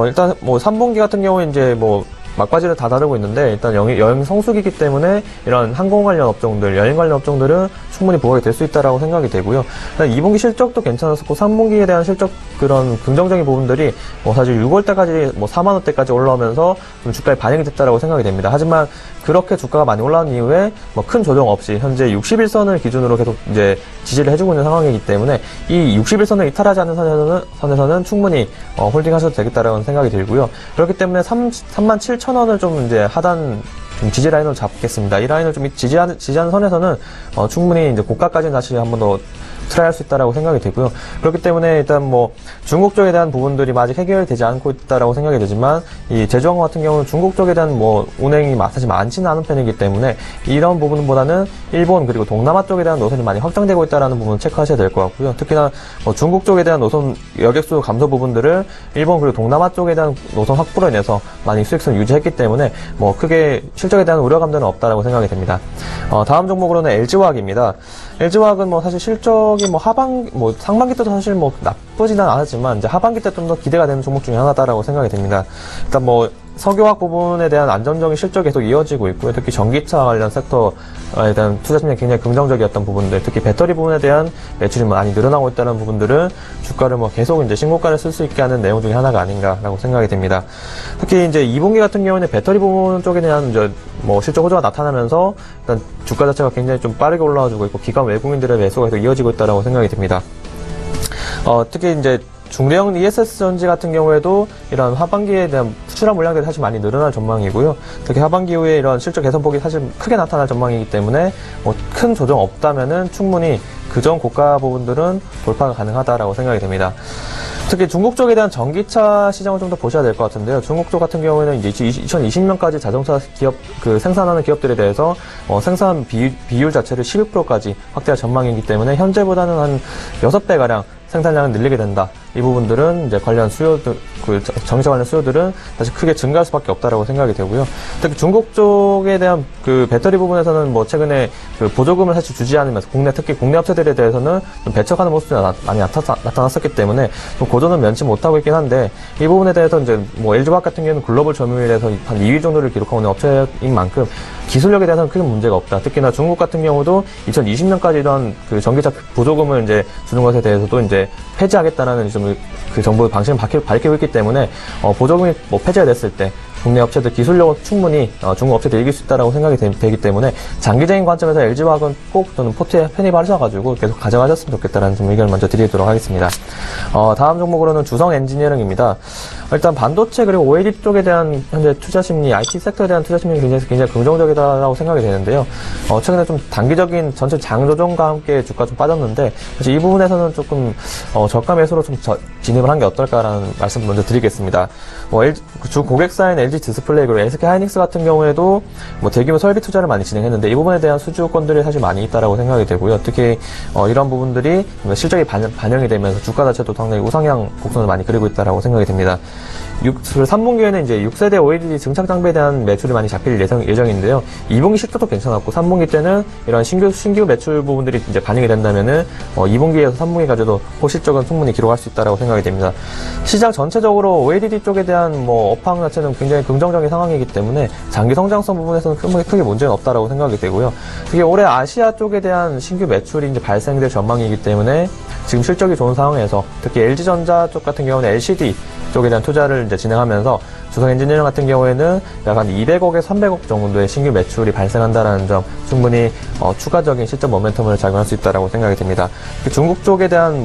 일단 3분기 같은 경우에 이제 막바지를 다 다루고 있는데, 일단 여행 성수기이기 때문에 이런 항공 관련 업종들, 여행 관련 업종들은 충분히 부각이 될 수 있다라고 생각이 되고요. 일단 2분기 실적도 괜찮았었고 3분기에 대한 실적 그런 긍정적인 부분들이 사실 6월달까지 4만 원대까지 올라오면서 좀 주가에 반영이 됐다라고 생각이 됩니다. 하지만 그렇게 주가가 많이 올라온 이후에 큰 조정 없이 현재 61선을 기준으로 계속 이제 지지를 해주고 있는 상황이기 때문에 이 61선을 이탈하지 않는 선에서는 충분히 홀딩하셔도 되겠다라는 생각이 들고요. 그렇기 때문에 37,000원을 좀 이제 하단 좀 지지 라인으로 잡겠습니다. 이 라인을 좀 지지하는 선에서는 충분히 이제 고가까지는 다시 한 번 더 트라이할 수 있다라고 생각이 되고요. 그렇기 때문에 일단 중국 쪽에 대한 부분들이 아직 해결되지 않고 있다라고 생각이 되지만, 이 제주항공 같은 경우는 중국 쪽에 대한 운행이 사실 많지는 않은 편이기 때문에 이런 부분보다는 일본 그리고 동남아 쪽에 대한 노선이 많이 확장되고 있다라는 부분을 체크하셔야 될 것 같고요. 특히나 중국 쪽에 대한 노선 여객수 감소 부분들을 일본 그리고 동남아 쪽에 대한 노선 확보로 인해서 많이 수익성을 유지했기 때문에 크게 실적에 대한 우려감들은 없다라고 생각이 됩니다. 다음 종목으로는 LG화학입니다. LG화학은 사실 실적이 상반기 때도 사실 나쁘지는 않았지만 이제 하반기 때 좀 더 기대가 되는 종목 중에 하나다라고 생각이 됩니다. 일단 석유화학 부분에 대한 안정적인 실적이 계속 이어지고 있고요. 특히 전기차 관련 섹터에 대한 투자 심리가 굉장히 긍정적이었던 부분들, 특히 배터리 부분에 대한 매출이 많이 늘어나고 있다는 부분들은 주가를 계속 이제 신고가를 쓸 수 있게 하는 내용 중에 하나가 아닌가라고 생각이 됩니다. 특히 이제 2분기 같은 경우는 배터리 부분 쪽에 대한 뭐 실적 호조가 나타나면서 일단 주가 자체가 굉장히 좀 빠르게 올라와주고 있고 기관 외국인들의 매수가 계속 이어지고 있다라고 생각이 듭니다. 특히 이제 중대형 ESS 전지 같은 경우에도 이런 하반기에 대한 수출한 물량들이 사실 많이 늘어날 전망이고요. 특히 하반기 이후에 이런 실적 개선폭이 사실 크게 나타날 전망이기 때문에 뭐 큰 조정 없다면은 충분히 그전 고가 부분들은 돌파가 가능하다라고 생각이 됩니다. 특히 중국 쪽에 대한 전기차 시장을 좀 더 보셔야 될 것 같은데요. 중국 쪽 같은 경우에는 이제 2020년까지 자동차 기업, 생산하는 기업들에 대해서, 생산 비율 자체를 11%까지 확대할 전망이기 때문에 현재보다는 한 6배가량 생산량을 늘리게 된다. 이 부분들은 이제 관련 수요들, 전기차 관련 수요들은 사실 크게 증가할 수밖에 없다라고 생각이 되고요. 특히 중국 쪽에 대한 배터리 부분에서는 뭐 최근에 보조금을 사실 주지 않으면서 특히 국내 업체들에 대해서는 좀 배척하는 모습이 많이 나타났었기 때문에 좀 고전은 면치 못하고 있긴 한데 이 부분에 대해서 이제 뭐 LG화학 같은 경우는 글로벌 점유율에서 한 2위 정도를 기록하고 있는 업체인 만큼 기술력에 대해서는 크게 문제가 없다. 특히나 중국 같은 경우도 2020년까지 이런 전기차 보조금을 이제 주는 것에 대해서도 이제 폐지하겠다라는 그 정부 방침을 밝히고 있기 때문에 보조금이 뭐 폐지가 됐을 때 국내 업체들 기술력은 충분히 중국 업체들 이길 수 있다라고 생각이 되기 때문에 장기적인 관점에서 LG화학은 꼭 저는 포트에 편입하셔가지고 계속 가져가셨으면 좋겠다라는 좀 의견을 먼저 드리도록 하겠습니다. 다음 종목으로는 주성 엔지니어링입니다. 일단 반도체 그리고 OLED 쪽에 대한 현재 투자 심리, IT 섹터에 대한 투자 심리가 굉장히 긍정적이다라고 생각이 되는데요. 최근에 좀 단기적인 전체 장 조정과 함께 주가 좀 빠졌는데 사실 이 부분에서는 조금 저가 매수로 좀 진입을 한 게 어떨까라는 말씀 먼저 드리겠습니다. 주 고객사인 LG 디스플레이 그리고 SK 하이닉스 같은 경우에도 뭐 대규모 설비 투자를 많이 진행했는데 이 부분에 대한 수주권들이 사실 많이 있다라고 생각이 되고요. 특히 이런 부분들이 실적이 반영이 되면서 주가 자체도 상당히 우상향 곡선을 많이 그리고 있다라고 생각이 됩니다. 3분기에는 이제 6세대 OLED 증착 장비에 대한 매출이 많이 잡힐 예정인데요. 2분기 실적도 괜찮았고 3분기 때는 이런 신규 매출 부분들이 이제 반영이 된다면은 2분기에서 3분기까지도 호실적은 충분히 기록할 수 있다라고 생각이 됩니다. 시장 전체적으로 OLED 쪽에 대한 뭐 업황 자체는 굉장히 긍정적인 상황이기 때문에 장기 성장성 부분에서는 크게 문제는 없다라고 생각이 되고요. 특히 올해 아시아 쪽에 대한 신규 매출이 이제 발생될 전망이기 때문에 지금 실적이 좋은 상황에서 특히 LG전자 쪽 같은 경우는 LCD 쪽에 대한 투자를 이제 진행하면서 주성 엔지니어링 같은 경우에는 약 한 200억에서 300억 정도의 신규 매출이 발생한다는 점 충분히 추가적인 실적 모멘텀을 작용할 수 있다라고 생각이 됩니다. 중국 쪽에 대한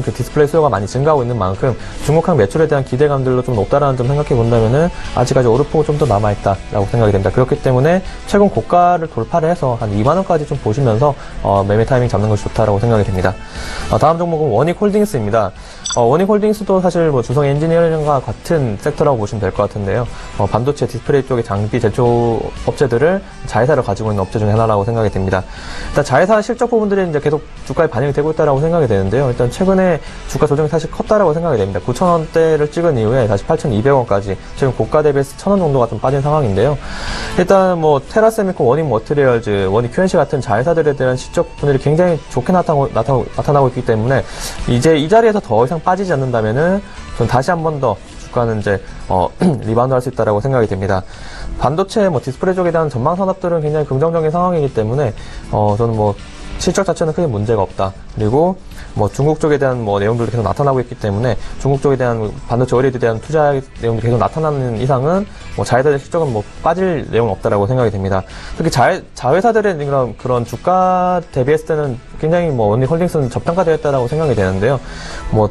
디스플레이 수요가 많이 증가하고 있는 만큼 중국항 매출에 대한 기대감들도 좀 높다라는 점 생각해 본다면은 아직까지 오르폭은 좀 더 남아있다라고 생각이 됩니다. 그렇기 때문에 최근 고가를 돌파를 해서 한 2만원까지 좀 보시면서 매매 타이밍 잡는 것이 좋다라고 생각이 됩니다. 다음 종목은 원익홀딩스입니다. 원익홀딩스도 사실 뭐 주성 엔지니어링과 같은 섹터라고 보시면 될 것 같은데요. 반도체 디스플레이 쪽의 장비 제조 업체들을 자회사를 가지고 있는 업체 중에 하나라고 생각이 됩니다. 일단 자회사 실적 부분들이 이제 계속 주가에 반영이 되고 있다라고 생각이 되는데요. 일단 최근에 주가 조정이 사실 컸다라고 생각이 됩니다. 9,000원대를 찍은 이후에 다시 8,200원까지 최근 고가 대비해서 1,000원 정도가 좀 빠진 상황인데요. 일단 뭐 테라세미콘, 원익 머티리얼즈, 원익 QNC 같은 자회사들에 대한 실적 분들이 굉장히 좋게 나타나고 있기 때문에 이제 이 자리에서 더 이상 빠지지 않는다면은 전 다시 한 번 더 주가는 이제 리바운드 할 수 있다라고 생각이 됩니다. 반도체 디스플레이 쪽에 대한 전망 산업들은 굉장히 긍정적인 상황이기 때문에 저는 실적 자체는 크게 문제가 없다. 그리고 중국 쪽에 대한 내용들도 계속 나타나고 있기 때문에 중국 쪽에 대한 반도체 OLED에 대한 투자 내용들이 계속 나타나는 이상은 자회사들 실적은 빠질 내용은 없다라고 생각이 됩니다. 특히 자회사들의 그런 주가 대비했을 때는 굉장히 원익홀딩스는 저평가되어 있다라고 생각이 되는데요.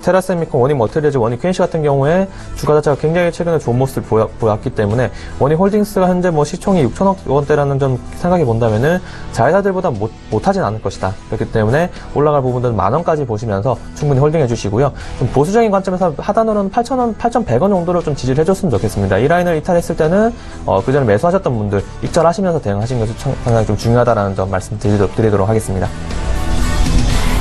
테라세미콘, 원익 머티리얼즈, 원익 QNC 같은 경우에 주가 자체가 굉장히 최근에 좋은 모습을 보였기 때문에 원익홀딩스가 현재 시총이 6천억 원대라는 점 생각해 본다면은 자회사들보다 못하진 않을 것이다. 그렇기 때문에 올라갈 부분들은 만원까지 보시면서 충분히 홀딩해 주시고요. 좀 보수적인 관점에서 하단으로는 8,000원, 8,100원 정도로 좀 지지를 해줬으면 좋겠습니다. 이 라인을 이탈했을 때는 그 전에 매수하셨던 분들 익절하시면서 대응하시는 것이 상당히 좀 중요하다는 점 말씀드리도록 하겠습니다.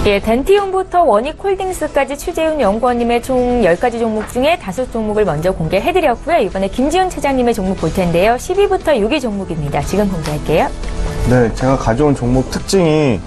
예, 덴티움부터 원익홀딩스까지 추재훈 연구원님의 총 10가지 종목 중에 5종목을 먼저 공개해드렸고요. 이번에 김지훈 차장님의 종목 볼 텐데요. 10위부터 6위 종목입니다. 지금 공개할게요. 네, 제가 가져온 종목 특징이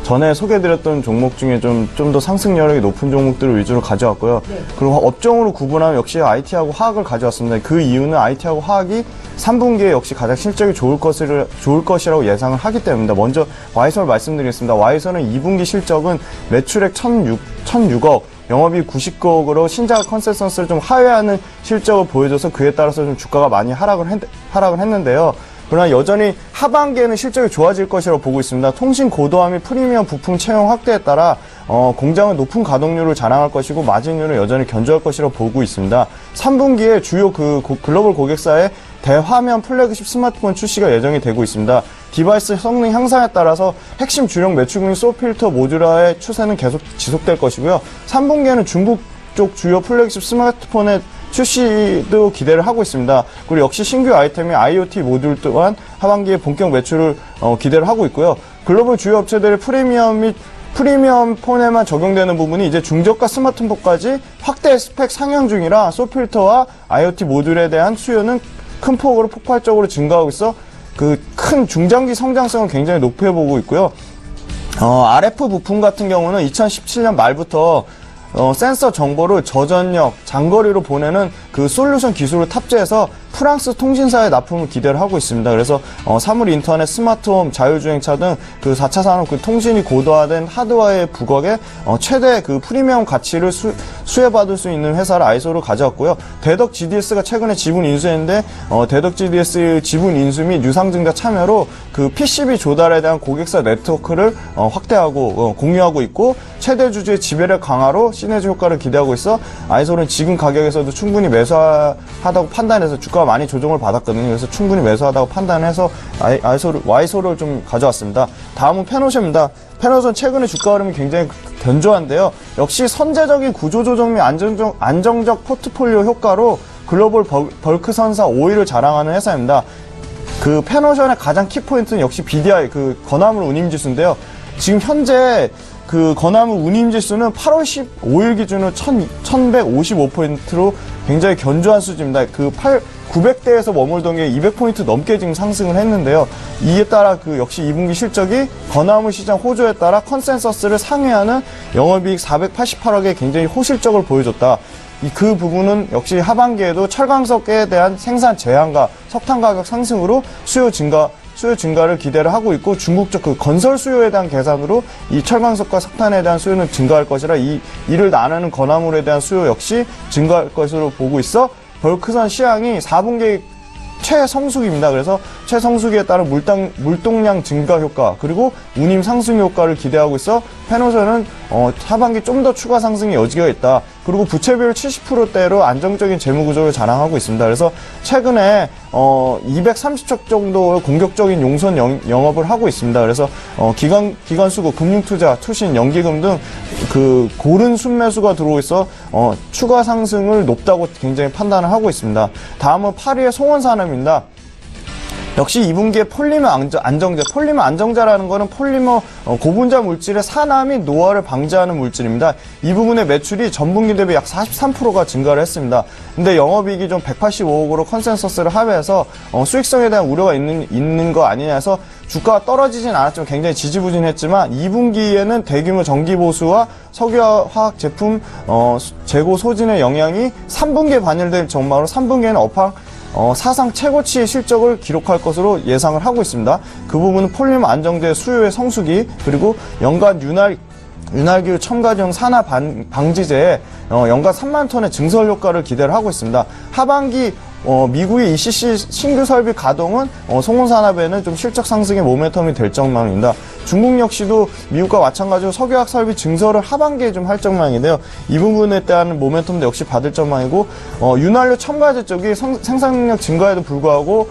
전에 소개해드렸던 종목 중에 좀 더 상승 여력이 높은 종목들을 위주로 가져왔고요. 네. 그리고 업종으로 구분하면 역시 IT하고 화학을 가져왔습니다. 그 이유는 IT하고 화학이 3분기에 역시 가장 실적이 좋을 것이라고 예상을 하기 때문입니다. 먼저 와이선을 말씀드리겠습니다. 와이선은 2분기 실적은 매출액 1,006억, 영업이익 99억으로 신자가 컨센서스를 좀 하회하는 실적을 보여줘서 그에 따라서 좀 주가가 많이 하락을 했는데요. 그러나 여전히 하반기에는 실적이 좋아질 것이라고 보고 있습니다. 통신 고도화 및 프리미엄 부품 채용 확대에 따라 공장은 높은 가동률을 자랑할 것이고 마진율은 여전히 견조할 것이라고 보고 있습니다. 3분기에 주요 글로벌 고객사의 대화면 플래그십 스마트폰 출시가 예정이 되고 있습니다. 디바이스 성능 향상에 따라서 핵심 주력 매출군인 소필터 모듈화의 추세는 계속 지속될 것이고요. 3분기에는 중국 쪽 주요 플래그십 스마트폰의 출시도 기대를 하고 있습니다. 그리고 역시 신규 아이템인 IoT 모듈 또한 하반기에 본격 매출을 기대를 하고 있고요. 글로벌 주요 업체들의 프리미엄 폰에만 적용되는 부분이 이제 중저가 스마트폰까지 확대 스펙 상향 중이라 소필터와 IoT 모듈에 대한 수요는 큰 폭으로 폭발적으로 증가하고 있어 그 큰 중장기 성장성을 굉장히 높게 보고 있고요. RF 부품 같은 경우는 2017년 말부터 센서 정보를 저전력, 장거리로 보내는 그 솔루션 기술을 탑재해서 프랑스 통신사의 납품을 기대를 하고 있습니다. 그래서 사물 인터넷, 스마트홈, 자율주행차 등 그 4차 산업 그 통신이 고도화된 하드웨어의 부각에 최대 그 프리미엄 가치를 수혜받을 수 있는 회사를 아이소를 가져왔고요. 대덕 GDS가 최근에 지분 인수했는데 대덕 GDS 지분 인수 및 유상증자 참여로 그 PCB 조달에 대한 고객사 네트워크를 확대하고 공유하고 있고 최대 주주의 지배력 강화로 시너지 효과를 기대하고 있어 아이솔은 지금 가격에서도 충분히 매수하다고 판단해서 주가가 많이 조정을 받았거든요. 그래서 충분히 매수하다고 판단해서 와이솔을 좀 가져왔습니다. 다음은 페노션입니다. 페노션 최근에 주가 흐름이 굉장히 견조한데요. 역시 선제적인 구조조정 및 안정적 포트폴리오 효과로 글로벌 벌크 선사 5위를 자랑하는 회사입니다. 그 페노션의 가장 키포인트는 역시 BDI, 그 건화물 운임지수인데요. 지금 현재 그 건화물 운임지수는 8월 15일 기준으로 1155포인트로 굉장히 견조한 수준입니다. 900대에서 머물던 게 200포인트 넘게 지금 상승을 했는데요. 이에 따라 그 역시 2분기 실적이 건화물 시장 호조에 따라 컨센서스를 상회하는 영업이익 488억의 굉장히 호실적을 보여줬다. 그 부분은 역시 하반기에도 철강석에 대한 생산 제한과 석탄 가격 상승으로 수요 증가를 기대를 하고 있고 중국 쪽 그 건설 수요에 대한 계산으로 이 철강석과 석탄에 대한 수요는 증가할 것이라 이를 나누는 건화물에 대한 수요 역시 증가할 것으로 보고 있어 벌크선 시황이 4분기 최성수기입니다. 그래서 최성수기에 따른 물동량 증가 효과 그리고 운임 상승 효과를 기대하고 있어 페노션은 하반기 좀 더 추가 상승의 여지가 있다. 그리고 부채 비율 70%대로 안정적인 재무 구조를 자랑하고 있습니다. 그래서 최근에 230척 정도의 공격적인 용선 영업을 하고 있습니다. 그래서 기관 수급, 금융투자, 투신, 연기금 등 그 고른 순매수가 들어오고 있어 추가 상승을 높다고 굉장히 판단을 하고 있습니다. 다음은 8위의 송원산업입니다. 역시 2분기에 폴리머 안정제, 폴리머 안정제라는 것은 폴리머 고분자 물질의 산화 및 노화를 방지하는 물질입니다. 이 부분의 매출이 전분기 대비 약 43%가 증가를 했습니다. 근데 영업이익이 좀 185억으로 컨센서스를 합해서 수익성에 대한 우려가 있는 거 아니냐 해서 주가가 떨어지진 않았지만 굉장히 지지부진했지만 2분기에는 대규모 정기 보수와 석유화학 제품 재고 소진의 영향이 3분기에 반영될 전망으로 3분기에는 업황 사상 최고치의 실적을 기록할 것으로 예상을 하고 있습니다. 그 부분은 폴리머 안정제 수요의 성수기 그리고 연간 윤활기유 첨가용 산화 방지제에 연간 3만 톤의 증설 효과를 기대를 하고 있습니다. 하반기 미국의 ECC 신규 설비 가동은 송원산업에는 좀 실적 상승의 모멘텀이 될 전망입니다. 중국 역시도 미국과 마찬가지로 석유화학 설비 증설을 하반기에 좀 할 전망인데요. 이 부분에 대한 모멘텀도 역시 받을 전망이고 윤활유 첨가제 쪽이 생산 능력 증가에도 불구하고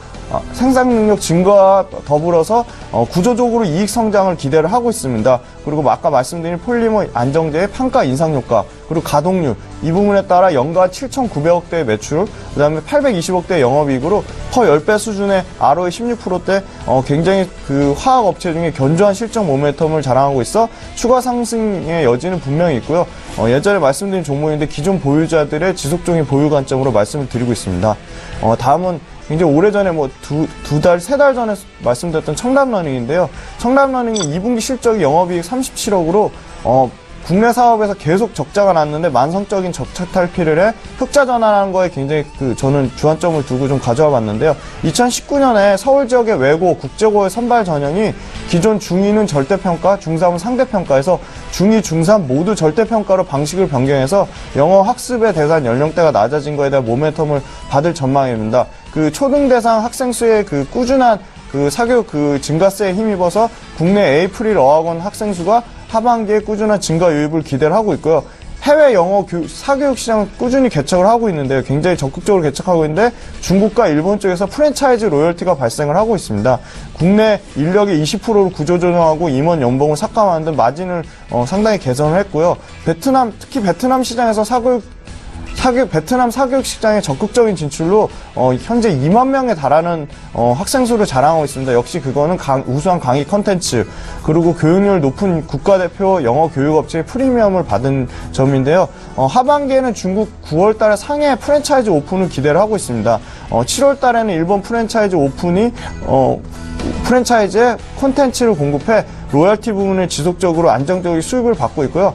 생산 능력 증가와 더불어서 구조적으로 이익 성장을 기대를 하고 있습니다. 그리고 아까 말씀드린 폴리머 안정제의 판가 인상 효과 그리고 가동률 이 부분에 따라 연간 7,900억대의 매출 그 다음에 820억대의 영업이익으로 퍼 10배 수준의 ROE 16%대 굉장히 그 화학업체 중에 견조한 실적 모멘텀을 자랑하고 있어 추가 상승의 여지는 분명히 있고요. 예전에 말씀드린 종목인데 기존 보유자들의 지속적인 보유 관점으로 말씀을 드리고 있습니다. 다음은 굉장히 오래전에 두 달, 세 달 전에 말씀드렸던 청담러닝인데요. 청담러닝이 2분기 실적이 영업이익 37억으로 국내 사업에서 계속 적자가 났는데 만성적인 적자 탈피를 해 흑자 전환하는 거에 굉장히 저는 주안점을 두고 좀 가져와 봤는데요. 2019년에 서울 지역의 외고, 국제고의 선발 전형이 기존 중2는 절대평가, 중3은 상대평가에서 중2, 중3 모두 절대평가로 방식을 변경해서 영어 학습의 대상 연령대가 낮아진 거에 대한 모멘텀을 받을 전망입니다. 초등 대상 학생 수의 꾸준한 사교육 증가세에 힘입어서 국내 에이프릴 어학원 학생 수가 하반기에 꾸준한 증가 유입을 기대를 하고 있고요. 해외 영어 사교육 시장은 꾸준히 개척을 하고 있는데요. 굉장히 적극적으로 개척하고 있는데 중국과 일본 쪽에서 프랜차이즈 로열티가 발생을 하고 있습니다. 국내 인력의 20%를 구조조정하고 임원 연봉을 삭감하는 등 마진을 상당히 개선을 했고요. 특히 베트남 시장에서 베트남 사교육 시장의 적극적인 진출로 현재 2만 명에 달하는 학생 수를 자랑하고 있습니다. 역시 그거는 우수한 강의 컨텐츠 그리고 교육률 높은 국가대표 영어 교육업체의 프리미엄을 받은 점인데요. 하반기에는 중국 9월 달에 상해 프랜차이즈 오픈을 기대를 하고 있습니다. 7월 달에는 일본 프랜차이즈 오픈이 프랜차이즈에 콘텐츠를 공급해 로열티 부분을 지속적으로 안정적인 수입을 받고 있고요.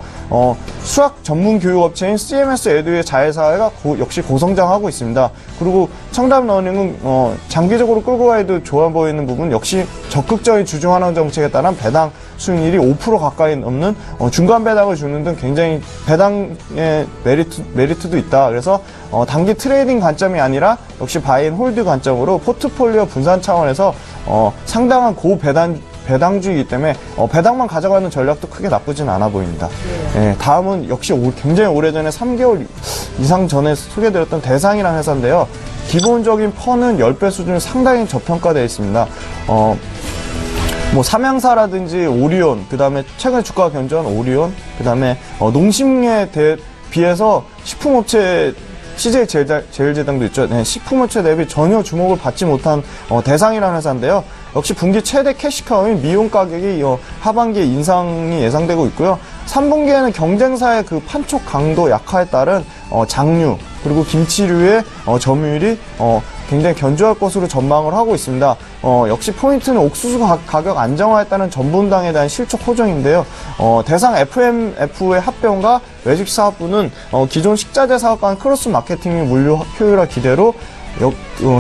수학 전문 교육업체인 CMS 에듀의 자회사가 역시 고성장하고 있습니다. 그리고 청담 러닝은 장기적으로 끌고 가기도 좋아 보이는 부분 역시 적극적인 주중환원 정책에 따른 배당 수익률이 5% 가까이 넘는 중간 배당을 주는 등 굉장히 배당의 메리트도 있다. 그래서 단기 트레이딩 관점이 아니라 역시 바이앤 홀드 관점으로 포트폴리오 분산 차원에서 상당한 배당주이기 때문에 배당만 가져가는 전략도 크게 나쁘진 않아 보입니다. 네, 다음은 역시 굉장히 오래전에 3개월 이상 전에 소개드렸던 대상이라는 회사인데요. 기본적인 펀은 10배 수준으로 상당히 저평가되어 있습니다. 삼양사라든지 오리온, 그 다음에 최근에 주가가 견조한 오리온, 그 다음에 농심에 비해서 식품업체 CJ 제일제당도 있죠. 네, 식품업체 대비 전혀 주목을 받지 못한 대상이라는 회사인데요. 역시 분기 최대 캐시카우인 미용 가격이 하반기에 인상이 예상되고 있고요. 3분기에는 경쟁사의 판촉 강도 약화에 따른 장류 그리고 김치류의 점유율이 굉장히 견조할 것으로 전망을 하고 있습니다. 역시 포인트는 옥수수 가격 안정화에 따른 전분당에 대한 실적 호정인데요. 대상 FMF의 합병과 외식사업부는 기존 식자재 사업과는 크로스 마케팅 및 물류 효율화 기대로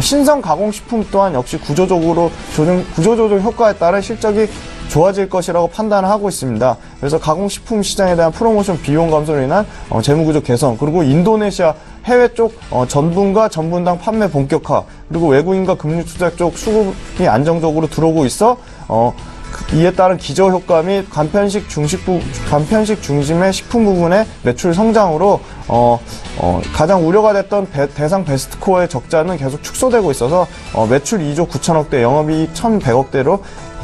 신선 가공식품 또한 역시 구조조정 효과에 따라 실적이 좋아질 것이라고 판단을 하고 있습니다. 그래서 가공식품 시장에 대한 프로모션 비용 감소로 인한 재무구조 개선, 그리고 인도네시아 해외 쪽 전분과 전분당 판매 본격화, 그리고 외국인과 금융 투자 쪽 수급이 안정적으로 들어오고 있어 이에 따른 기저 효과 및 간편식 중심의 식품 부분의 매출 성장으로 가장 우려가 됐던 대상 베스트코어의 적자는 계속 축소되고 있어서 매출 2조 9천억대, 영업이익 1,100억대로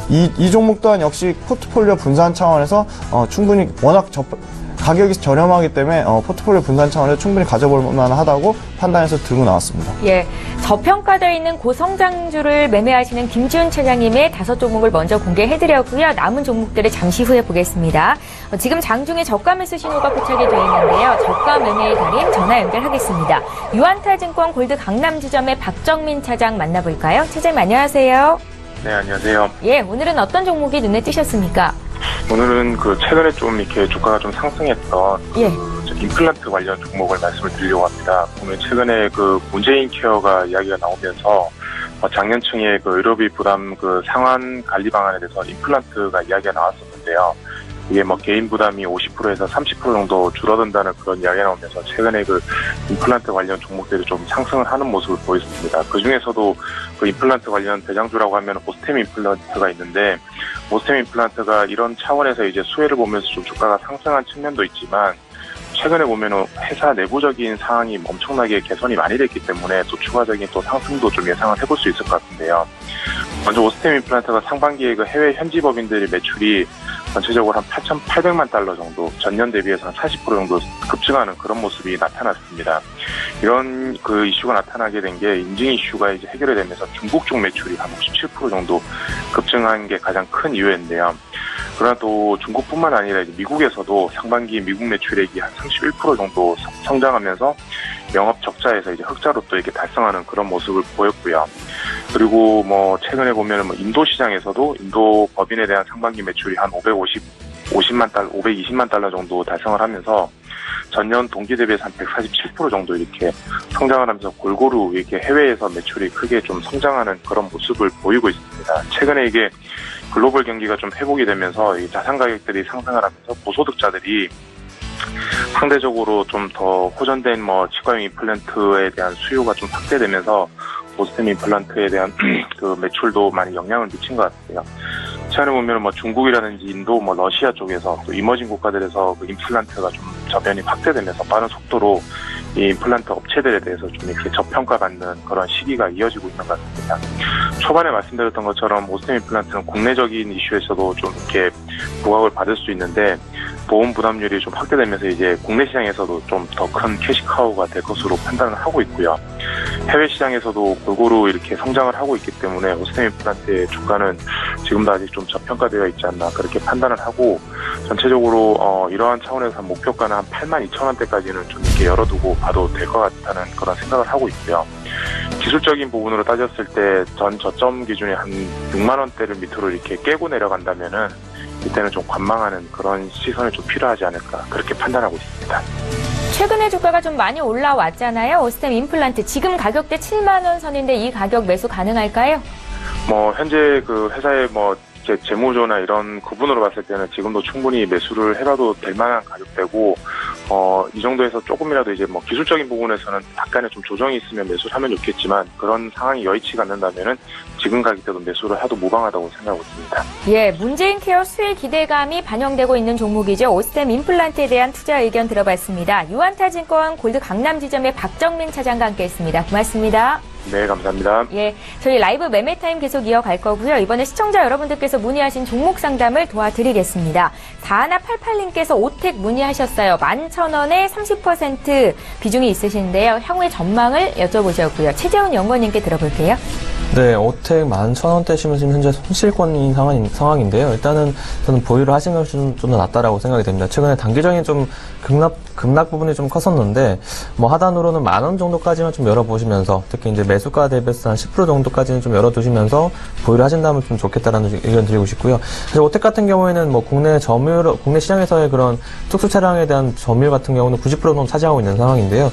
이 종목 또한 역시 포트폴리오 분산 차원에서 충분히 워낙 가격이 저렴하기 때문에 포트폴리오 분산 차원에서 충분히 가져볼 만하다고 판단해서 들고 나왔습니다. 예, 저평가되어 있는 고성장주를 매매하시는 김지훈 차장님의 5종목을 먼저 공개해드렸고요. 남은 종목들을 잠시 후에 보겠습니다. 지금 장중에 저가 매수 신호가 포착이 되어 있는데요. 저가 매매의 달인 전화 연결하겠습니다. 유안타증권 골드 강남지점의 박정민 차장 만나볼까요? 차장님 안녕하세요. 네, 안녕하세요. 예, 오늘은 어떤 종목이 눈에 띄셨습니까? 오늘은 최근에 좀 이렇게 주가가 좀 상승했던 예. 임플란트 관련 종목을 말씀을 드리려고 합니다. 보면 최근에 문재인 케어가 이야기가 나오면서 장년층의 의료비 부담 상환 관리 방안에 대해서 임플란트가 이야기가 나왔었는데요. 이게 개인 부담이 50%에서 30% 정도 줄어든다는 그런 이야기가 나오면서 최근에 임플란트 관련 종목들이 좀 상승을 하는 모습을 보였습니다. 그 중에서도 임플란트 관련 대장주라고 하면 오스템 임플란트가 있는데, 오스템 임플란트가 이런 차원에서 이제 수혜를 보면서 좀 주가가 상승한 측면도 있지만, 최근에 보면 회사 내부적인 상황이 엄청나게 개선이 많이 됐기 때문에 또 추가적인 또 상승도 좀 예상을 해볼 수 있을 것 같은데요. 먼저 오스템 임플란트가 상반기에 해외 현지 법인들의 매출이 전체적으로 한 8,800만 달러 정도, 전년 대비해서 한 40% 정도 급증하는 그런 모습이 나타났습니다. 이런 이슈가 나타나게 된 게 인증 이슈가 이제 해결이 되면서 중국 쪽 매출이 한 67% 정도 급증한 게 가장 큰 이유였는데요. 그러나 또 중국뿐만 아니라 이제 미국에서도 상반기 미국 매출액이 한 31% 정도 성장하면서 영업 적자에서 이제 흑자로 또 이렇게 달성하는 그런 모습을 보였고요. 그리고 최근에 보면은 인도 시장에서도 인도 법인에 대한 상반기 매출이 한 520만 달러 정도 달성을 하면서 전년 동기 대비해서 한 147% 정도 이렇게 성장을 하면서 골고루 이렇게 해외에서 매출이 크게 좀 성장하는 그런 모습을 보이고 있습니다. 최근에 이게 글로벌 경기가 좀 회복이 되면서 이 자산 가격들이 상승을 하면서 고소득자들이 상대적으로 좀 더 호전된 치과용 임플란트에 대한 수요가 좀 확대되면서 오스템 임플란트에 대한 그 매출도 많이 영향을 미친 것 같아요. 최근에 보면 중국이라든지 인도, 러시아 쪽에서 또 이머징 국가들에서 그 임플란트가 좀 저변이 확대되면서 빠른 속도로 이 임플란트 업체들에 대해서 좀 이렇게 저평가받는 그런 시기가 이어지고 있는 것 같습니다. 초반에 말씀드렸던 것처럼 오스템 임플란트는 국내적인 이슈에서도 좀 이렇게 부각을 받을 수 있는데 보험 부담률이 좀 확대되면서 이제 국내 시장에서도 좀 더 큰 캐시카우가 될 것으로 판단을 하고 있고요. 해외 시장에서도 골고루 이렇게 성장을 하고 있기 때문에 오스템 임플란트의 주가는 지금도 아직 좀 저평가되어 있지 않나 그렇게 판단을 하고 전체적으로 이러한 차원에서 한 목표가는 한 82,000원대까지는 좀 이렇게 열어두고 봐도 될 것 같다는 그런 생각을 하고 있고요. 기술적인 부분으로 따졌을 때 전 저점 기준이 한 6만 원대를 밑으로 이렇게 깨고 내려간다면은 이때는 좀 관망하는 그런 시선이 좀 필요하지 않을까 그렇게 판단하고 있습니다. 최근에 주가가 좀 많이 올라왔잖아요. 오스템 임플란트 지금 가격대 7만 원 선인데 이 가격 매수 가능할까요? 현재 그 회사의 재무조나 이런 구분으로 봤을 때는 지금도 충분히 매수를 해봐도 될 만한 가격대고, 이 정도에서 조금이라도 이제 기술적인 부분에서는 약간의 좀 조정이 있으면 매수를 하면 좋겠지만 그런 상황이 여의치가 않는다면은 지금 가격대도 매수를 해도 무방하다고 생각하고 있습니다. 예, 문재인 케어 수혜 기대감이 반영되고 있는 종목이죠. 오스템 임플란트에 대한 투자 의견 들어봤습니다. 유한타증권 골드 강남 지점의 박정민 차장과 함께했습니다. 고맙습니다. 네, 감사합니다. 예, 저희 라이브 매매타임 계속 이어갈 거고요. 이번에 시청자 여러분들께서 문의하신 종목 상담을 도와드리겠습니다. 4188님께서 오텍 문의하셨어요. 11,000원에 30% 비중이 있으신데요. 향후의 전망을 여쭤보셨고요. 최재훈 연구원님께 들어볼게요. 네, 오텍 11,000원대시면 지금 현재 손실권인 상황인데요. 일단은 저는 보유를 하신 것이 좀 더 낫다라고 생각이 됩니다. 최근에 단기적인 좀 급락 부분이 좀 컸었는데, 하단으로는 10,000원 정도까지만 좀 열어보시면서, 특히 이제 매수가 대비해서 한 10% 정도까지는 좀 열어두시면서 보유를 하신다면 좀 좋겠다라는 의견 드리고 싶고요. 사실 오텍 같은 경우에는 국내 시장에서의 그런 특수 차량에 대한 점유율 같은 경우는 90% 정도 차지하고 있는 상황인데요.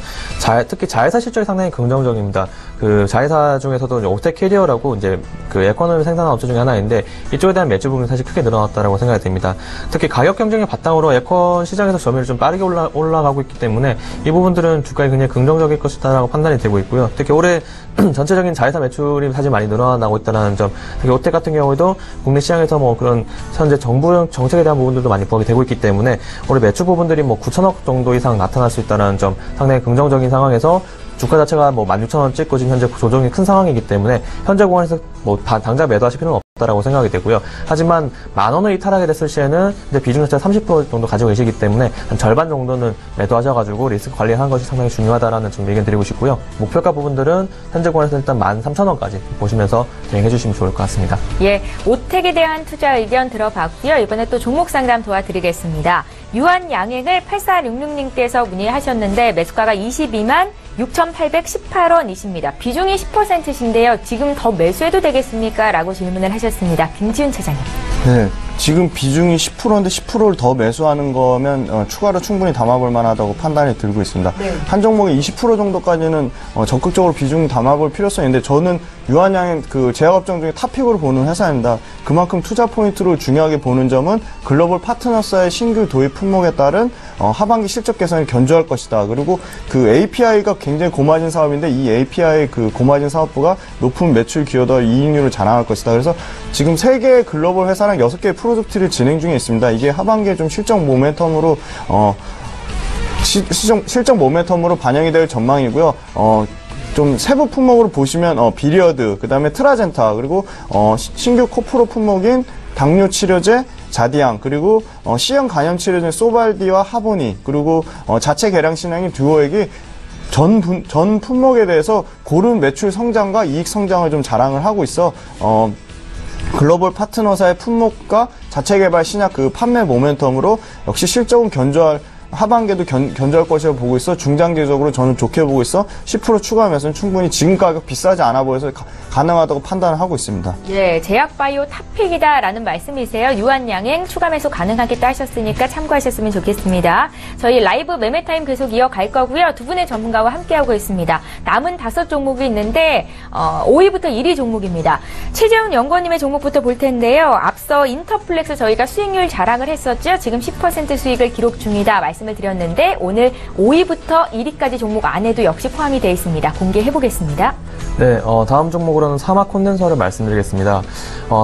특히 자회사 실적이 상당히 긍정적입니다. 그 자회사 중에서도 오텍 캐리어라고 이제 그 에코노미 생산한 업체 중에 하나인데 이쪽에 대한 매출 부분이 사실 크게 늘어났다라고 생각이 됩니다. 특히 가격 경쟁을 바탕으로 에코 시장에서 점유율이 좀 빠르게 올라가고 있기 때문에 이 부분들은 주가에 굉장히 긍정적일 것이다라고 판단이 되고 있고요. 특히 올해 전체적인 자회사 매출이 사실 많이 늘어나고 있다는 점, 특히 오텍 같은 경우에도 국내 시장에서 그런 현재 정부 정책에 대한 부분들도 많이 부각이 되고 있기 때문에 올해 매출 부분들이 9천억 정도 이상 나타날 수 있다는 점, 상당히 긍정적인 상황에서 주가 자체가 16,000원 찍고 지금 현재 조정이 큰 상황이기 때문에 현재 구간에서 당장 매도하실 필요는 없다라고 생각이 되고요. 하지만 10,000원을 이탈하게 됐을 시에는 이제 비중 자체가 30% 정도 가지고 계시기 때문에 한 절반 정도는 매도하셔가지고 리스크 관리하는 것이 상당히 중요하다라는 좀 의견 드리고 싶고요. 목표가 부분들은 현재 구간에서 일단 13,000원까지 보시면서 진행해 주시면 좋을 것 같습니다. 예, 오텍에 대한 투자 의견 들어봤고요. 이번에 또 종목 상담 도와드리겠습니다. 유한양행을 8466님께서 문의하셨는데 매수가가 22만 6,818원이십니다. 비중이 10%신데요. 지금 더 매수해도 되겠습니까? 라고 질문을 하셨습니다. 김지훈 차장님. 네. 지금 비중이 10%인데 10%를 더 매수하는 거면 추가로 충분히 담아볼 만하다고 판단이 들고 있습니다. 네. 한 종목에 20% 정도까지는 적극적으로 비중 담아볼 필요성이 있는데 저는 유한양행 그 제약업종 중에 탑픽으로 보는 회사입니다. 그만큼 투자 포인트로 중요하게 보는 점은 글로벌 파트너사의 신규 도입 품목에 따른 하반기 실적 개선이 견조할 것이다. 그리고 그 API가 굉장히 고마진 사업인데 이 API 그 고마진 사업부가 높은 매출 기여도와 이익률을 자랑할 것이다. 그래서 지금 3개의 글로벌 회사랑 6개의 프로젝트를 진행 중에 있습니다. 이게 하반기에 좀 실적 모멘텀으로 실적 모멘텀으로 반영이 될 전망이고요. 좀 세부 품목으로 보시면 비리어드, 그다음에 트라젠타, 그리고 신규 코프로 품목인 당뇨 치료제 자디앙, 그리고 C형 간염 치료제 소발디와 하보니, 그리고 자체 개량 신약인 듀오액이 전 품목에 대해서 고른 매출 성장과 이익 성장을 좀 자랑을 하고 있어 글로벌 파트너사의 품목과 자체 개발 신약 그 판매 모멘텀으로 역시 실적은 견조할 하반기에도 견조할 것이라고 보고 있어. 중장기적으로 저는 좋게 보고 있어. 10% 추가하면서 충분히 지금 가격 비싸지 않아 보여서 가능하다고 판단을 하고 있습니다. 예, 제약바이오 탑픽이다라는 말씀이세요. 유한양행 추가 매수 가능하겠다 하셨으니까 참고하셨으면 좋겠습니다. 저희 라이브 매매타임 계속 이어갈 거고요. 두 분의 전문가와 함께하고 있습니다. 남은 5종목이 있는데 5위부터 1위 종목입니다. 최재훈 연구원님의 종목부터 볼 텐데요. 앞서 인터플렉스 저희가 수익률 자랑을 했었죠. 지금 10% 수익을 기록 중이다 말씀을 드렸는데 오늘 5위부터 1위까지 종목 안에도 역시 포함이 되어 있습니다. 공개해 보겠습니다. 네, 다음 종목으로는 사막 콘덴서를 말씀드리겠습니다.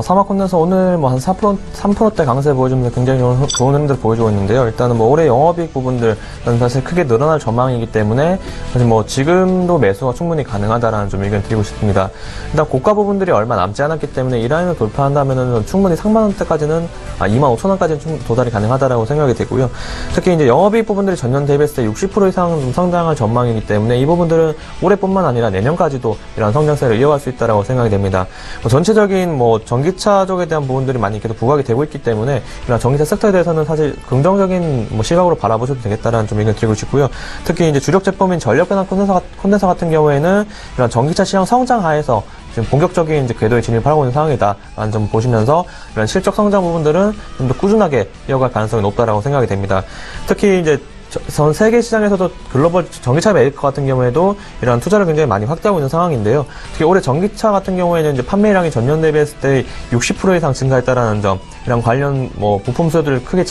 사막 콘덴서 오늘 뭐 한 3%대 강세 보여주면서 굉장히 좋은 흐름들 보여주고 있는데요. 일단은 뭐 올해 영업이익 부분들은 사실 크게 늘어날 전망이기 때문에 사실 뭐 지금도 매수가 충분히 가능하다라는 좀 의견 드리고 싶습니다. 일단 고가 부분들이 얼마 남지 않았기 때문에 이 라인을 돌파한다면은 충분히 3만 원대까지는 2만 5천 원까지는 도달이 가능하다라고 생각이 되고요. 특히 이제 영업이익 부분들이 전년 대비했을 때 60% 이상 좀 성장할 전망이기 때문에 이 부분들은 올해뿐만 아니라 내년까지도 이런 성장세를 이어갈 수 있다라고 생각이 됩니다. 전체적인 뭐 전기차 쪽에 대한 부분들이 많이 계속 부각이 되고 있기 때문에 이런 전기차 섹터에 대해서는 사실 긍정적인 뭐 시각으로 바라보셔도 되겠다라는 좀 의견 드리고 싶고요. 특히 이제 주력 제품인 전력변환 콘덴서 같은 경우에는 이런 전기차 시장 성장 하에서 지금 본격적인 이제 궤도에 진입하고 있는 상황이다라는 점 보시면서 이런 실적 성장 부분들은 좀 더 꾸준하게 이어갈 가능성이 높다라고 생각이 됩니다. 특히 이제 전 세계 시장에서도 글로벌 전기차 메이커 같은 경우에도 이런 투자를 굉장히 많이 확대하고 있는 상황인데요. 특히 올해 전기차 같은 경우에는 이제 판매량이 전년 대비했을 때 60% 이상 증가했다라는 점, 이런 관련 뭐 부품 수요들을 크게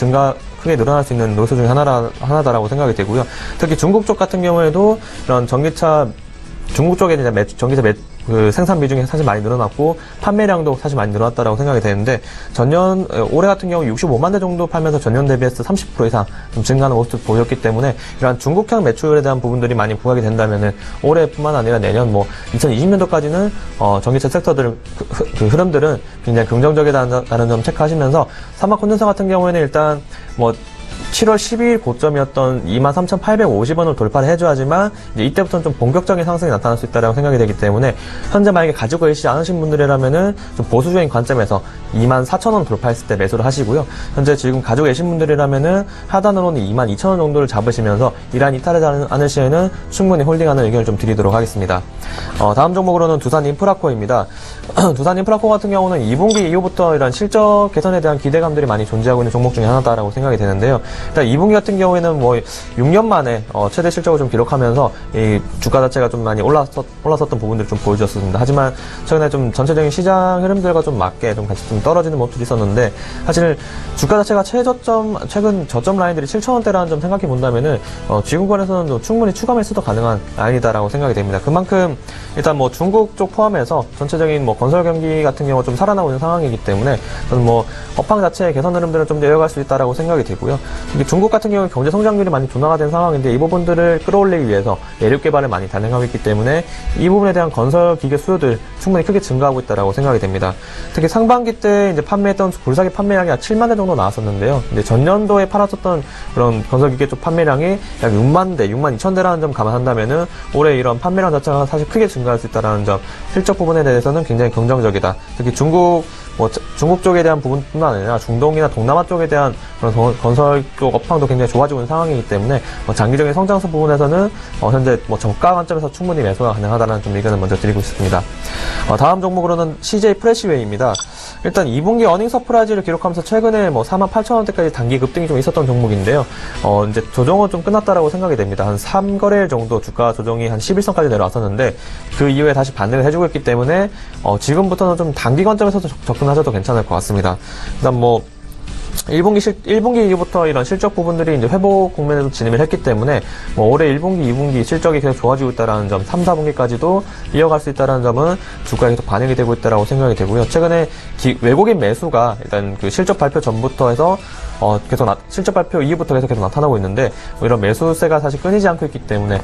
늘어날 수 있는 요소 중에 하나다라고 생각이 되고요. 특히 중국 쪽 같은 경우에도 이런 중국 쪽에 이제 전기차 생산 비중이 사실 많이 늘어났고 판매량도 사실 많이 늘어났다라고 생각이 되는데 올해 같은 경우 65만 대 정도 팔면서 전년 대비해서 30% 이상 좀 증가하는 모습을 보였기 때문에 이러한 중국향 매출에 대한 부분들이 많이 부각이 된다면은 올해뿐만 아니라 내년 뭐 2020년도까지는 전기차 섹터들 그 흐름들은 굉장히 긍정적이다는 점 체크하시면서 사막 콘덴서 같은 경우에는 일단 뭐 7월 12일 고점이었던 23,850원을 돌파를 해줘야지만 이제 이때부터는 좀 본격적인 상승이 나타날 수 있다고 생각이 되기 때문에 현재 만약에 가지고 계시지 않으신 분들이라면은 좀 보수적인 관점에서 24,000원 돌파했을 때 매수를 하시고요. 현재 지금 가지고 계신 분들이라면은 하단으로는 22,000원 정도를 잡으시면서 이러한 이탈하지 않을 시에는 충분히 홀딩하는 의견을 좀 드리도록 하겠습니다. 다음 종목으로는 두산 인프라코입니다. 두산 인프라코 같은 경우는 2분기 이후부터 이런 실적 개선에 대한 기대감들이 많이 존재하고 있는 종목 중에 하나다라고 생각이 되는데요. 일단 2분기 같은 경우에는 뭐 6년 만에 최대 실적을 좀 기록하면서 이 주가 자체가 좀 많이 올랐었던 부분들을 좀 보여주었습니다. 하지만 최근에 좀 전체적인 시장 흐름들과 좀 맞게 좀 같이 좀 떨어지는 모습들이 있었는데 사실 주가 자체가 최근 저점 라인들이 7,000원대라는 점 생각해 본다면은 지금권에서는 충분히 추가 매수도 가능한 라인이다라고 생각이 됩니다. 그만큼 일단 뭐 중국 쪽 포함해서 전체적인 뭐 건설 경기 같은 경우 좀 살아나고 있는 상황이기 때문에 저는 뭐 업황 자체의 개선 흐름들을 좀 이어갈 수 있다라고 생각이 되고요. 중국 같은 경우는 경제 성장률이 많이 둔화가 된 상황인데 이 부분들을 끌어올리기 위해서 내륙 개발을 많이 단행하고 있기 때문에 이 부분에 대한 건설 기계 수요들 충분히 크게 증가하고 있다라고 생각이 됩니다. 특히 상반기 때 이제 판매했던 굴삭기 판매량이 약 7만 대 정도 나왔었는데요. 근데 전년도에 팔았었던 그런 건설 기계 쪽 판매량이 약 6만 대, 6만 2천 대라는 점 감안한다면은 올해 이런 판매량 자체가 사실 크게 증가할 수 있다라는 점, 실적 부분에 대해서는 굉장히 긍정적이다. 특히 중국 쪽에 대한 부분뿐만 아니라 중동이나 동남아 쪽에 대한 그런 건설 쪽 업황도 굉장히 좋아지고 있는 상황이기 때문에 장기적인 성장성 부분에서는 현재 저가 관점에서 충분히 매수가 가능하다는 좀 의견을 먼저 드리고 있습니다. 다음 종목으로는 CJ 프레시웨이입니다. 일단 2분기 어닝 서프라이즈를 기록하면서 최근에 48,000원대까지 단기 급등이 좀 있었던 종목인데요. 이제 조정은 좀 끝났다라고 생각이 됩니다. 한 3거래일 정도 주가 조정이 한 11선까지 내려왔었는데 그 이후에 다시 반등을 해주고 있기 때문에 지금부터는 좀 단기 관점에서도 접근하셔도 괜찮을 것 같습니다. 일단 1분기 이후부터 이런 실적 부분들이 이제 회복 국면에도 진입을 했기 때문에 올해 1분기, 2분기 실적이 계속 좋아지고 있다는 점, 3, 4분기까지도 이어갈 수 있다는 점은 주가에 계속 반영이 되고 있다고 생각이 되고요. 최근에 외국인 매수가 일단 그 실적 발표 전부터 해서 계속 실적 발표 이후부터 계속 나타나고 있는데 이런 매수세가 사실 끊이지 않고 있기 때문에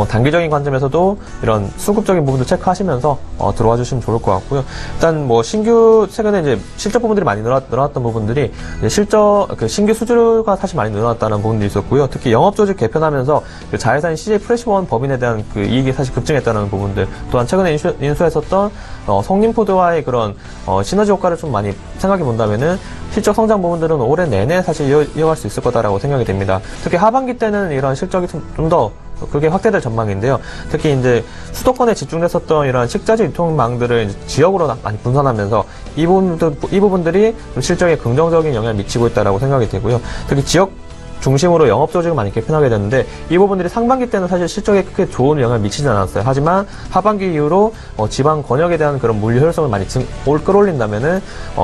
단기적인 관점에서도 이런 수급적인 부분도 체크하시면서 들어와 주시면 좋을 것 같고요. 일단 신규 최근에 이제 실적 부분들이 많이 늘어났던 부분들이 이제 신규 수주가 사실 많이 늘어났다는 부분도 있었고요. 특히 영업조직 개편하면서 그 자회사인 CJ 프레시원 법인에 대한 그 이익이 사실 급증했다는 부분들, 또한 최근에 인수했었던 성림푸드와의 그런 시너지 효과를 좀 많이 생각해 본다면은 실적 성장 부분들은 올해 내내 사실 이어갈 수 있을 거다라고 생각이 됩니다. 특히 하반기 때는 이런 실적이 좀 더 그게 확대될 전망인데요. 특히 이제 수도권에 집중됐었던 이런 식자재 유통망들을 이제 지역으로 많이 분산하면서 이 부분들이 좀 실적에 긍정적인 영향을 미치고 있다라고 생각이 되고요. 특히 지역 중심으로 영업 조직을 많이 개편하게 됐는데 이 부분들이 상반기 때는 사실 실적에 크게 좋은 영향을 미치지 않았어요. 하지만 하반기 이후로 지방 권역에 대한 그런 물류 효율성을 많이 끌어올린다면은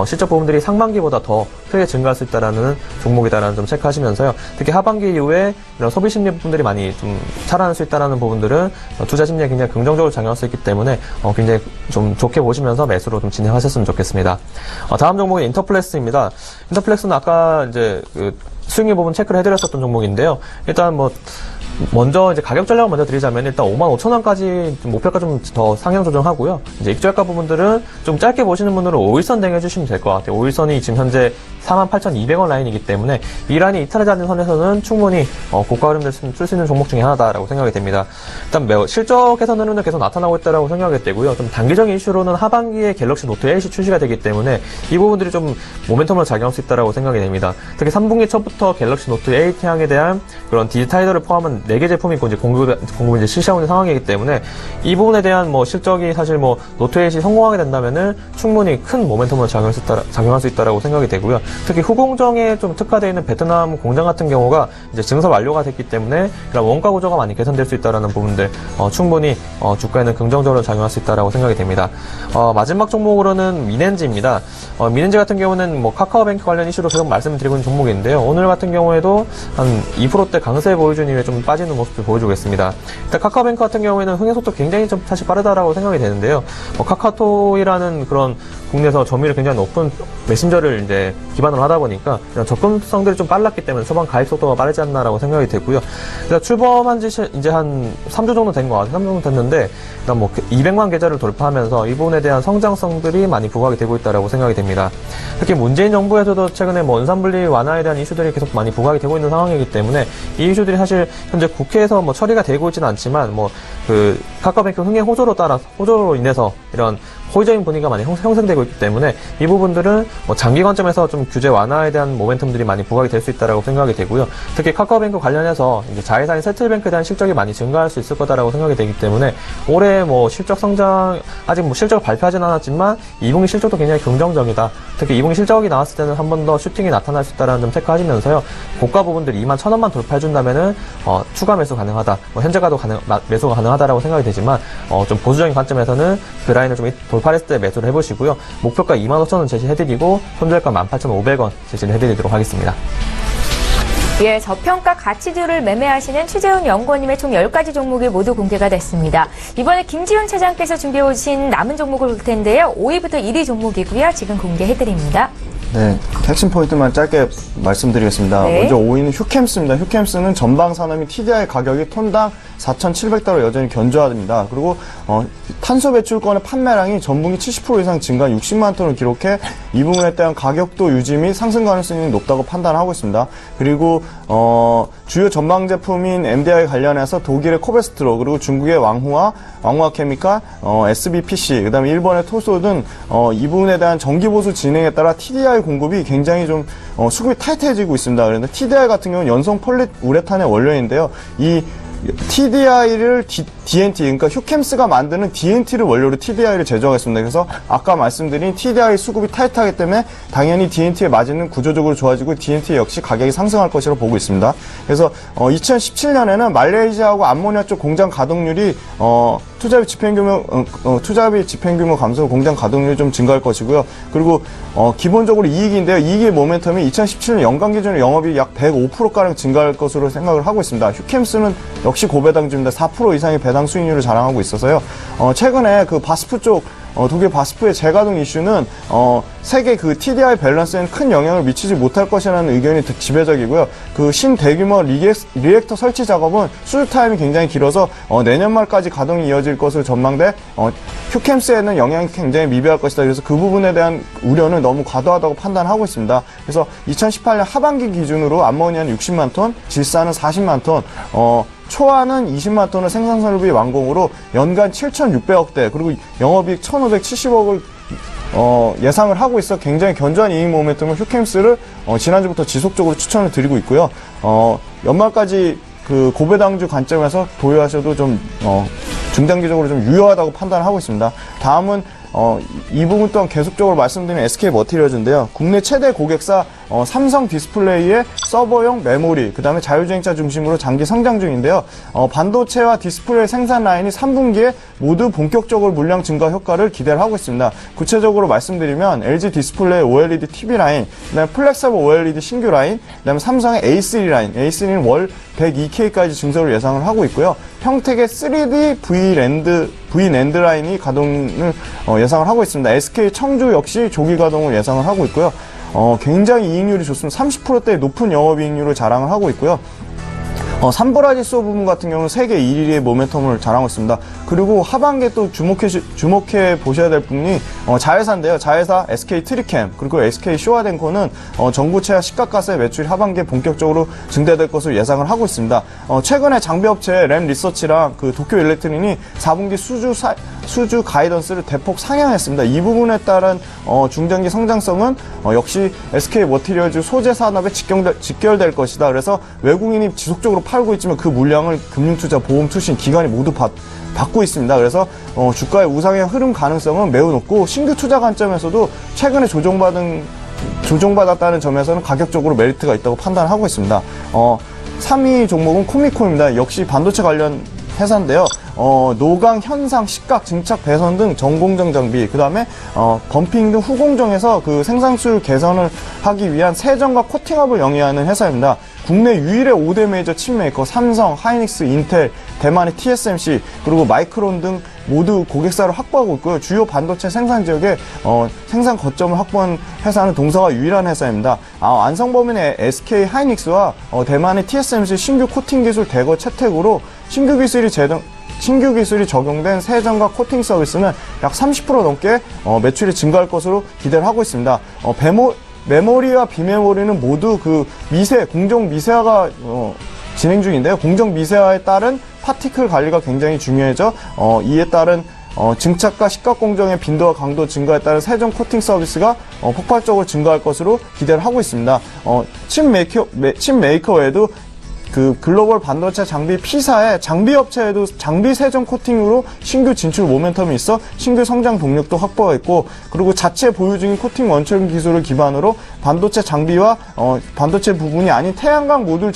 실적 부분들이 상반기보다 더 크게 증가할 수 있다라는 종목이다라는 점 체크하시면서요. 특히 하반기 이후에 이런 소비 심리 부분들이 많이 좀 살아날 수 있다라는 부분들은 투자 심리에 굉장히 긍정적으로 작용할 수 있기 때문에 굉장히 좀 좋게 보시면서 매수로 좀 진행하셨으면 좋겠습니다. 다음 종목은 인터플렉스입니다. 인터플렉스는 아까 이제 수익률 부분 체크를 해드렸었던 종목인데요. 일단 먼저 이제 가격 전략을 먼저 드리자면 일단 55,000원까지 목표가 좀 더 상향 조정하고요. 이제 입주할가 부분들은 좀 짧게 보시는 분들은 5일선 대응해주시면 될 것 같아요. 5일선이 지금 현재 48,200원 라인이기 때문에 이 라인이 이탈하지 않는 선에서는 충분히 고가 흐름을 쓸 수 있는 종목 중에 하나다라고 생각이 됩니다. 일단 실적 개선 흐름은 계속 나타나고 있다라고 생각이 되고요. 좀 단기적인 이슈로는 하반기에 갤럭시 노트 8이 출시가 되기 때문에 이 부분들이 좀 모멘텀으로 작용할 수 있다라고 생각이 됩니다. 특히 3분기 초부터 갤럭시 노트 8 향에 대한 그런 디지타이더를 포함한 4개 제품이 있고 이제 공급을 이제 실시하고 있는 상황이기 때문에 이 부분에 대한 실적이 사실 노트 8이 성공하게 된다면은 충분히 큰 모멘텀으로 작용할 수 있다라고 생각이 되고요. 특히 후공정에 좀 특화되어 있는 베트남 공장 같은 경우가 이제 증설 완료가 됐기 때문에 그런 원가 구조가 많이 개선될 수 있다라는 부분들 충분히 주가에는 긍정적으로 작용할 수 있다라고 생각이 됩니다. 마지막 종목으로는 미넨지입니다. 미넨지 같은 경우는 카카오뱅크 관련 이슈로 계속 말씀을 드리고 있는 종목인데요. 오늘 같은 경우에도 한 2%대 강세 보여준 이후에 좀 빠지는 모습을 보여주고 있습니다. 일단 카카오뱅크 같은 경우에는 흥행 속도 굉장히 좀 사실 빠르다라고 생각이 되는데요. 카카오톡이라는 그런 국내에서 점유율이 굉장히 높은 메신저를 이제 기반으로 하다 보니까 이런 접근성들이 좀 빨랐기 때문에 초반 가입 속도가 빠르지 않나라고 생각이 되고요. 일단 출범한 지 이제 한 3주 정도 된 것 같아요. 3주 정도 됐는데 일단 200만 계좌를 돌파하면서 이 부분에 대한 성장성들이 많이 부각이 되고 있다라고 생각이 됩니다. 특히 문재인 정부에서도 최근에 원산분리 완화에 대한 이슈들이 계속 많이 부각이 되고 있는 상황이기 때문에 이 이슈들이 사실 현재 국회에서 처리가 되고 있지는 않지만 카카오뱅크 흥행 호조로 인해서 이런 호의적인 분위기가 많이 형성되고 있기 때문에 이 부분들은 장기 관점에서 좀 규제 완화에 대한 모멘텀들이 많이 부각이 될 수 있다라고 생각이 되고요. 특히 카카오뱅크 관련해서 이제 자회사인 세틀뱅크에 대한 실적이 많이 증가할 수 있을 거다라고 생각이 되기 때문에 올해 실적 성장 아직 실적을 발표하지는 않았지만 2분기 실적도 굉장히 긍정적이다. 특히 2분기 실적이 나왔을 때는 한 번 더 슈팅이 나타날 수 있다는 점 체크하시면서요. 고가 부분들 21,000원만 돌파해준다면은 추가 매수 가능하다. 현재가도 매수가 가능하다라고 생각이 되지만 좀 보수적인 관점에서는 그 라인을 좀 돌파했을 때 매수를 해보시고요. 목표가 25,000원 제시해드리고 손절가 18,500원 제시를 해드리도록 하겠습니다. 예, 저평가 가치주를 매매하시는 최재훈 연구원님의 총 10가지 종목이 모두 공개가 됐습니다. 이번에 김지훈 차장께서 준비해오신 남은 종목을 볼 텐데요. 5위부터 1위 종목이고요. 지금 공개해드립니다. 네, 핵심 포인트만 짧게 말씀드리겠습니다. 네. 먼저 5위는 휴캠스입니다. 휴캠스는 전방산업 및 TDI 가격이 톤당 4,700달러 여전히 견조합니다. 그리고 탄소 배출권의 판매량이 전분기 70% 이상 증가 60만 톤을 기록해 이 부분에 대한 가격도 유지 및 상승 가능성이 높다고 판단하고 있습니다. 그리고 주요 전방 제품인 MDI 관련해서 독일의 코베스트로 그리고 중국의 왕후아 케미칼, SBPC, 그다음에 일본의 토소 등 이 부분에 대한 정기 보수 진행에 따라 TDI 공급이 굉장히 좀 수급이 타이트해지고 있습니다. 그런데 TDI 같은 경우는 연성 폴리 우레탄의 원료인데요. 이 TDI를 DNT, 그러니까 휴캠스가 만드는 DNT를 원료로 TDI를 제조하겠습니다. 그래서 아까 말씀드린 TDI 수급이 타이트하기 때문에 당연히 DNT에 맞는 구조적으로 좋아지고 DNT 역시 가격이 상승할 것이라고 보고 있습니다. 그래서 2017년에는 말레이시아하고 암모니아 쪽 공장 가동률이 투자비 집행규모 감소, 공장 가동률이 좀 증가할 것이고요. 그리고 기본적으로 이익인데요. 이익의 모멘텀이 2017년 연간 기준으로 영업이 약 105%가량 증가할 것으로 생각을 하고 있습니다. 휴캠스는 역시 고배당주입니다. 4% 이상의 배당 수익률을 자랑하고 있어서요. 최근에 그 바스프 쪽 독일 바스프의 재가동 이슈는 세계 그 TDI 밸런스에는 큰 영향을 미치지 못할 것이라는 의견이 지배적이고요. 그 신대규모 리액터 설치 작업은 수주 타임이 굉장히 길어서 내년 말까지 가동이 이어질 것으로 전망돼 휴캠스에는 영향이 굉장히 미비할 것이다. 그래서 그 부분에 대한 우려는 너무 과도하다고 판단하고 있습니다. 그래서 2018년 하반기 기준으로 암모니아는 60만 톤, 질산은 40만 톤, 초안은 20만 톤의 생산 설비 완공으로 연간 7,600억 대, 그리고 영업이익 1,570억을 예상을 하고 있어 굉장히 견조한 이익 모멘텀을 휴캠스를 지난주부터 지속적으로 추천을 드리고 있고요. 연말까지 그 고배당주 관점에서 보유하셔도 좀 중장기적으로 좀 유효하다고 판단을 하고 있습니다. 다음은 이 부분 또한 계속적으로 말씀드리는 SK 머티리얼즈인데요. 국내 최대 고객사 삼성 디스플레이의 서버용 메모리, 그 다음에 자율주행차 중심으로 장기 성장 중인데요. 반도체와 디스플레이 생산 라인이 3분기에 모두 본격적으로 물량 증가 효과를 기대를 하고 있습니다. 구체적으로 말씀드리면 LG 디스플레이 OLED TV 라인, 그 다음에 플렉서블 OLED 신규 라인, 그 다음에 삼성의 A3 라인, A3는 월 102K까지 증설을 예상을 하고 있고요. 평택의 3D V 랜드 라인이 가동을 예상을 하고 있습니다. SK 청주 역시 조기 가동을 예상을 하고 있고요. 굉장히 이익률이 좋습니다. 30%대의 높은 영업이익률을 자랑을 하고 있고요. 삼보라지소 부분 같은 경우는 세계 1위의 모멘텀을 자랑하고 있습니다. 그리고 하반기에 또 주목해 보셔야 될 부분이 자회사인데요. 자회사 SK 트리캠 그리고 SK 쇼와덴코는 전구체와 시가가스의 매출이 하반기에 본격적으로 증대될 것으로 예상을 하고 있습니다. 최근에 장비업체 램 리서치랑 그 도쿄 일렉트릭이 4분기 수주 가이던스를 대폭 상향했습니다. 이 부분에 따른 중장기 성장성은 역시 SK 머티리얼즈 소재 산업에 직결될 것이다. 그래서 외국인이 지속적으로 팔고 있지만 그 물량을 금융투자, 보험투신, 기관이 모두 받고 있습니다. 그래서 주가의 우상향 흐름 가능성은 매우 높고 신규 투자 관점에서도 최근에 조정받았다는 점에서는 가격적으로 메리트가 있다고 판단하고 있습니다. 3위 종목은 코미코입니다. 역시 반도체 관련 회사인데요. 노강, 현상, 식각, 증착, 배선 등 전공정 장비, 그 다음에 범핑 등 후공정에서 그 생산수율 개선을 하기 위한 세정과 코팅업을 영위하는 회사입니다. 국내 유일의 5대 메이저 칩 메이커 삼성, 하이닉스, 인텔, 대만의 TSMC, 그리고 마이크론 등 모두 고객사를 확보하고 있고요. 주요 반도체 생산 지역에 생산 거점을 확보한 회사는 동사가 유일한 회사입니다. 안성범인의 SK 하이닉스와 대만의 TSMC 신규 코팅 기술 대거 채택으로 신규 기술이 적용된 세정과 코팅 서비스는 약 30% 넘게 매출이 증가할 것으로 기대를 하고 있습니다. 메모리와 비메모리는 모두 그 공정 미세화가 진행 중인데요. 공정 미세화에 따른 파티클 관리가 굉장히 중요해져 이에 따른 증착과 식각 공정의 빈도와 강도 증가에 따른 세정 코팅 서비스가 폭발적으로 증가할 것으로 기대를 하고 있습니다. 칩 메이커 외에도 그 글로벌 반도체 장비 P사의 장비 업체에도 장비 세정 코팅으로 신규 진출 모멘텀이 있어 신규 성장 동력도 확보했고, 그리고 자체 보유 중인 코팅 원천 기술을 기반으로 반도체 장비와 반도체 부분이 아닌 태양광 모듈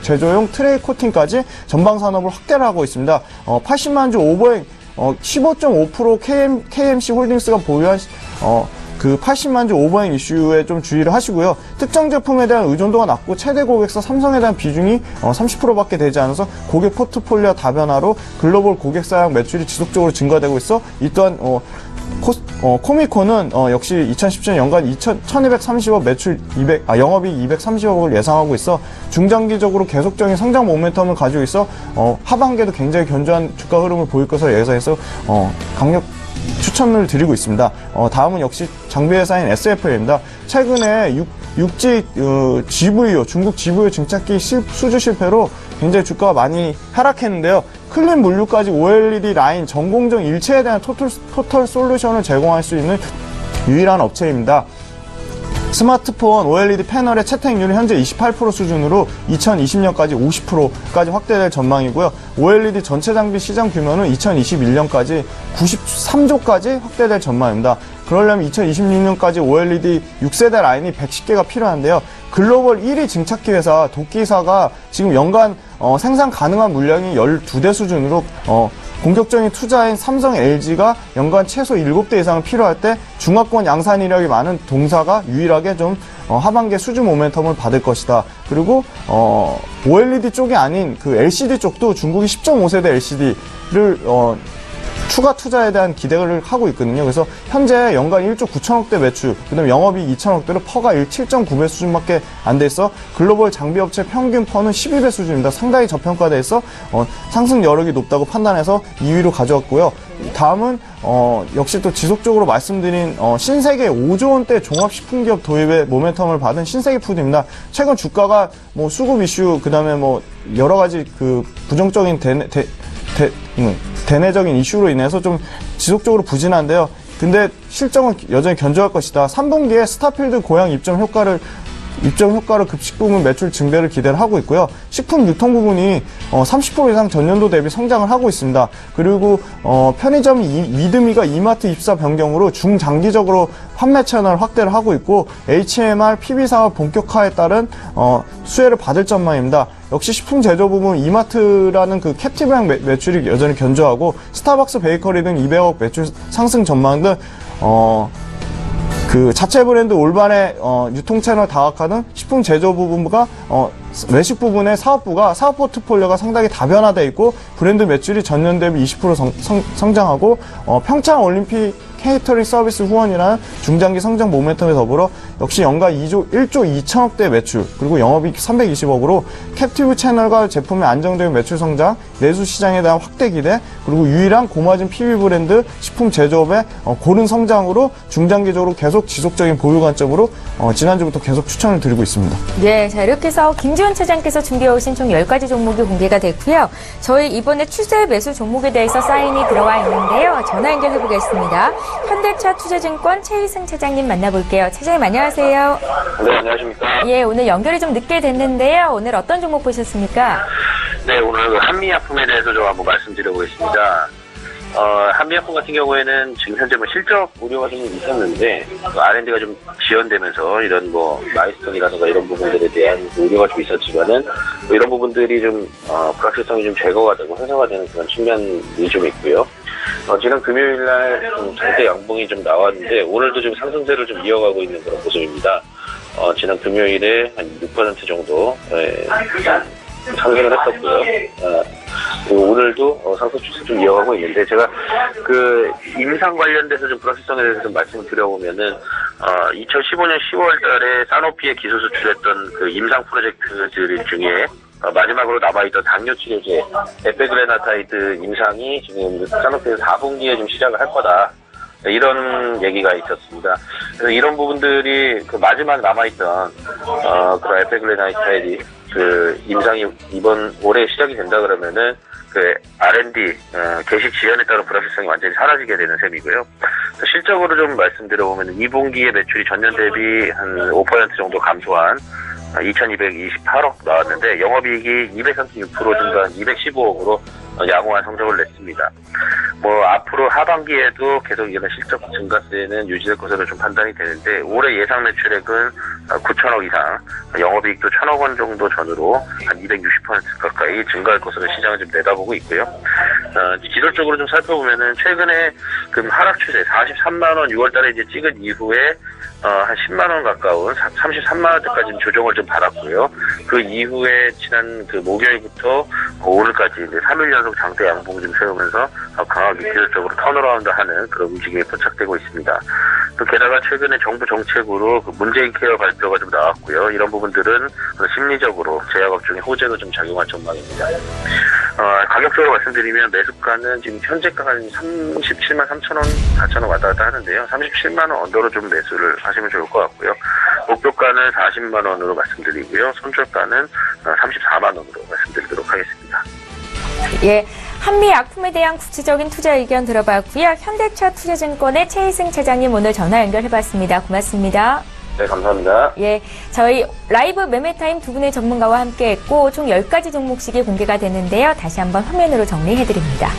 제조용 트레이 코팅까지 전방 산업을 확대를 하고 있습니다. 80만 주 오버행 15.5% KMC 홀딩스가 보유한 그 80만 주 오버행 이슈에 좀 주의를 하시고요. 특정 제품에 대한 의존도가 낮고 최대 고객사 삼성에 대한 비중이 30%밖에 되지 않아서 고객 포트폴리오 다변화로 글로벌 고객사양 매출이 지속적으로 증가되고 있어 이 또한 코미코는 역시 2017년 연간 1230억 매출 영업이익 230억을 예상하고 있어 중장기적으로 계속적인 성장 모멘텀을 가지고 있어 하반기에도 굉장히 견조한 주가 흐름을 보일 것으로 예상해서 강력 추천을 드리고 있습니다. 다음은 역시 장비회사인 SFL입니다. 최근에 GVO, 중국 GVO 증착기 수주 실패로 굉장히 주가가 많이 하락했는데요. 클린 물류까지 OLED 라인 전공정 일체에 대한 토탈 솔루션을 제공할 수 있는 유일한 업체입니다. 스마트폰 OLED 패널의 채택률은 현재 28% 수준으로 2020년까지 50%까지 확대될 전망이고요. OLED 전체 장비 시장 규모는 2021년까지 93조까지 확대될 전망입니다. 그러려면 2026년까지 OLED 6세대 라인이 110개가 필요한데요. 글로벌 1위 증착기 회사 도끼사가 지금 연간 생산 가능한 물량이 12대 수준으로 공격적인 투자인 삼성, LG가 연간 최소 7대 이상은 필요할 때 중화권 양산 이력이 많은 동사가 유일하게 좀 하반기에 수주 모멘텀을 받을 것이다. 그리고 OLED 쪽이 아닌 그 LCD 쪽도 중국이 10.5세대 LCD를 추가 투자에 대한 기대를 하고 있거든요. 그래서 현재 연간 1조 9천억대 매출, 그다음에 영업이익 2천억대로 퍼가 7.9배 수준밖에 안 돼 있어 글로벌 장비업체 평균 퍼는 12배 수준입니다. 상당히 저평가돼 있어 상승 여력이 높다고 판단해서 2위로 가져왔고요. 다음은 역시 또 지속적으로 말씀드린 신세계 5조 원대 종합식품기업 도입의 모멘텀을 받은 신세계푸드입니다. 최근 주가가 뭐 수급 이슈, 그다음에 뭐 여러 가지 그 부정적인 대내적인 이슈로 인해서 좀 지속적으로 부진한데요. 근데 실적은 여전히 견조할 것이다. 3분기에 스타필드 고향 입점 효과로 급식 부분 매출 증대를 기대를 하고 있고요. 식품 유통 부분이 30% 이상 전년도 대비 성장을 하고 있습니다. 그리고 편의점 위드미가 이마트 입사 변경으로 중장기적으로 판매 채널 확대를 하고 있고 HMR PB 사업 본격화에 따른 수혜를 받을 전망입니다. 역시 식품 제조 부분 이마트라는 그 캡티브향 매출이 여전히 견조하고 스타벅스 베이커리 등 200억 매출 상승 전망 등 그 자체 브랜드 올반의 유통 채널 다각화는 식품 제조 부분과 외식 부분의 사업 포트폴리오가 상당히 다변화되어 있고 브랜드 매출이 전년 대비 20% 성장하고 평창 올림픽 케이터링 서비스 후원이라는 중장기 성장 모멘텀에 더불어 역시 연간 1조 2천억대 매출, 그리고 영업이익 320억으로 캡티브 채널과 제품의 안정적인 매출 성장, 내수 시장에 대한 확대 기대, 그리고 유일한 고마진 PB 브랜드 식품 제조업의 고른 성장으로 중장기적으로 계속 지속적인 보유 관점으로 지난주부터 계속 추천을 드리고 있습니다. 네, 자 이렇게 해서 김지훈 차장께서 준비해 오신 총 10가지 종목이 공개가 됐고요. 저희 이번에 추세 매수 종목에 대해서 사인이 들어와 있는데요. 전화 연결해 보겠습니다. 현대차 투자증권 최희승 차장님 만나볼게요. 차장님 안녕하세요. 네, 안녕하십니까. 예, 오늘 연결이 좀 늦게 됐는데요. 오늘 어떤 종목 보셨습니까? 네, 오늘 그 한미약품에 대해서 좀 한번 말씀드려보겠습니다. 한미약품 같은 경우에는 지금 현재 뭐 실적 우려가 좀 있었는데 R&D가 좀 지연되면서 이런 뭐 마이스톤이라든가 이런 부분들에 대한 우려가 좀 있었지만은 뭐 이런 부분들이 좀 불확실성이 좀 제거가 되고 해소가 되는 그런 측면이 좀 있고요. 지난 금요일날 장대 양봉이 좀 나왔는데 오늘도 좀 상승세를 좀 이어가고 있는 그런 모습입니다. 지난 금요일에 한 6% 정도 상승을 했었고요. 그리고 오늘도 상승 추세 좀 이어가고 있는데 제가 그 임상 관련돼서 좀 불확실성에 대해서 좀 말씀을 드려보면은 2015년 10월달에 사노피에 기술 수출했던 그 임상 프로젝트들 중에 마지막으로 남아있던 당뇨 치료제 에페그레나타이드 임상이 지금 사노피에서 4분기에 좀 시작을 할 거다. 이런 얘기가 있었습니다. 그래서 이런 부분들이 그 마지막 남아있던 그런 에페그레나타이드 그 임상이 이번 올해 시작이 된다 그러면은 그 R&D 개식 지연에 따른 불확실성이 완전히 사라지게 되는 셈이고요. 실적으로 좀 말씀드려보면 2분기의 매출이 전년 대비 한 5% 정도 감소한 2,228억 나왔는데 영업이익이 236% 증가한 215억으로 양호한 성적을 냈습니다. 뭐 앞으로 하반기에도 계속 이런 실적 증가세는 유지될 것으로 좀 판단이 되는데 올해 예상 매출액은 9천억 이상, 영업이익도 1,000억 원 정도 전후로 한 260% 가까이 증가할 것으로 시장을 좀 내다보고 있고요. 기술적으로 좀 살펴보면은 최근에 그 하락 추세 43만 원 6월달에 이제 찍은 이후에 한 10만 원 가까운 33만 원대까지 조정을 좀 받았고요. 그 이후에 지난 그 목요일부터 오늘까지 이제 3일 연속 장대 양봉 좀 세우면서 강하게 기술적으로 턴어라운드하는 그런 움직임이 포착되고 있습니다. 또 게다가 최근에 정부 정책으로 그 문재인 케어 발표가 좀 나왔고요. 이런 부분들은 심리적으로 제약업종의 호재로 좀 작용할 전망입니다. 가격적으로 말씀드리면 매수가는 지금 현재가가 37만 3천 원, 4천 원 왔다 갔다 하는데요. 37만 원 언더로 좀 매수를 하시면 좋을 것 같고요. 목표가는 40만 원으로 말씀드리고요. 손절가는 34만 원으로 말씀드리도록 하겠습니다. 예, 한미약품에 대한 구체적인 투자 의견 들어봤고요. 현대차 투자증권의 최희승 차장님 오늘 전화 연결해봤습니다. 고맙습니다. 네, 감사합니다. 예, 저희 라이브 매매타임 두 분의 전문가와 함께했고 총 10가지 종목씩이 공개가 되는데요. 다시 한번 화면으로 정리해드립니다.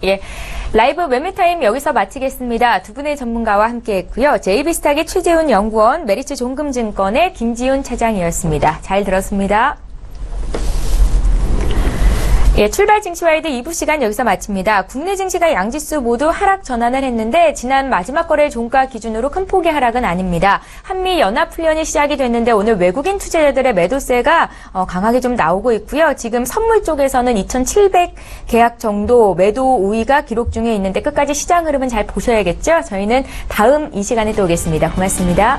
예. 라이브 매매타임 여기서 마치겠습니다. 두 분의 전문가와 함께했고요. JB스탁의 최재훈 연구원, 메리츠 종금증권의 김지훈 차장이었습니다. 잘 들었습니다. 예, 출발 증시와이드 2부 시간 여기서 마칩니다. 국내 증시가 양지수 모두 하락 전환을 했는데 지난 마지막 거래 종가 기준으로 큰 폭의 하락은 아닙니다. 한미 연합훈련이 시작이 됐는데 오늘 외국인 투자자들의 매도세가 강하게 좀 나오고 있고요. 지금 선물 쪽에서는 2,700 계약 정도 매도 우위가 기록 중에 있는데 끝까지 시장 흐름은 잘 보셔야겠죠. 저희는 다음 이 시간에 또 오겠습니다. 고맙습니다.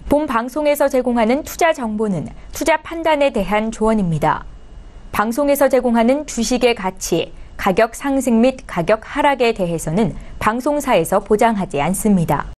본 방송에서 제공하는 투자 정보는 투자 판단에 대한 조언입니다. 방송에서 제공하는 주식의 가치, 가격 상승 및 가격 하락에 대해서는 방송사에서 보장하지 않습니다.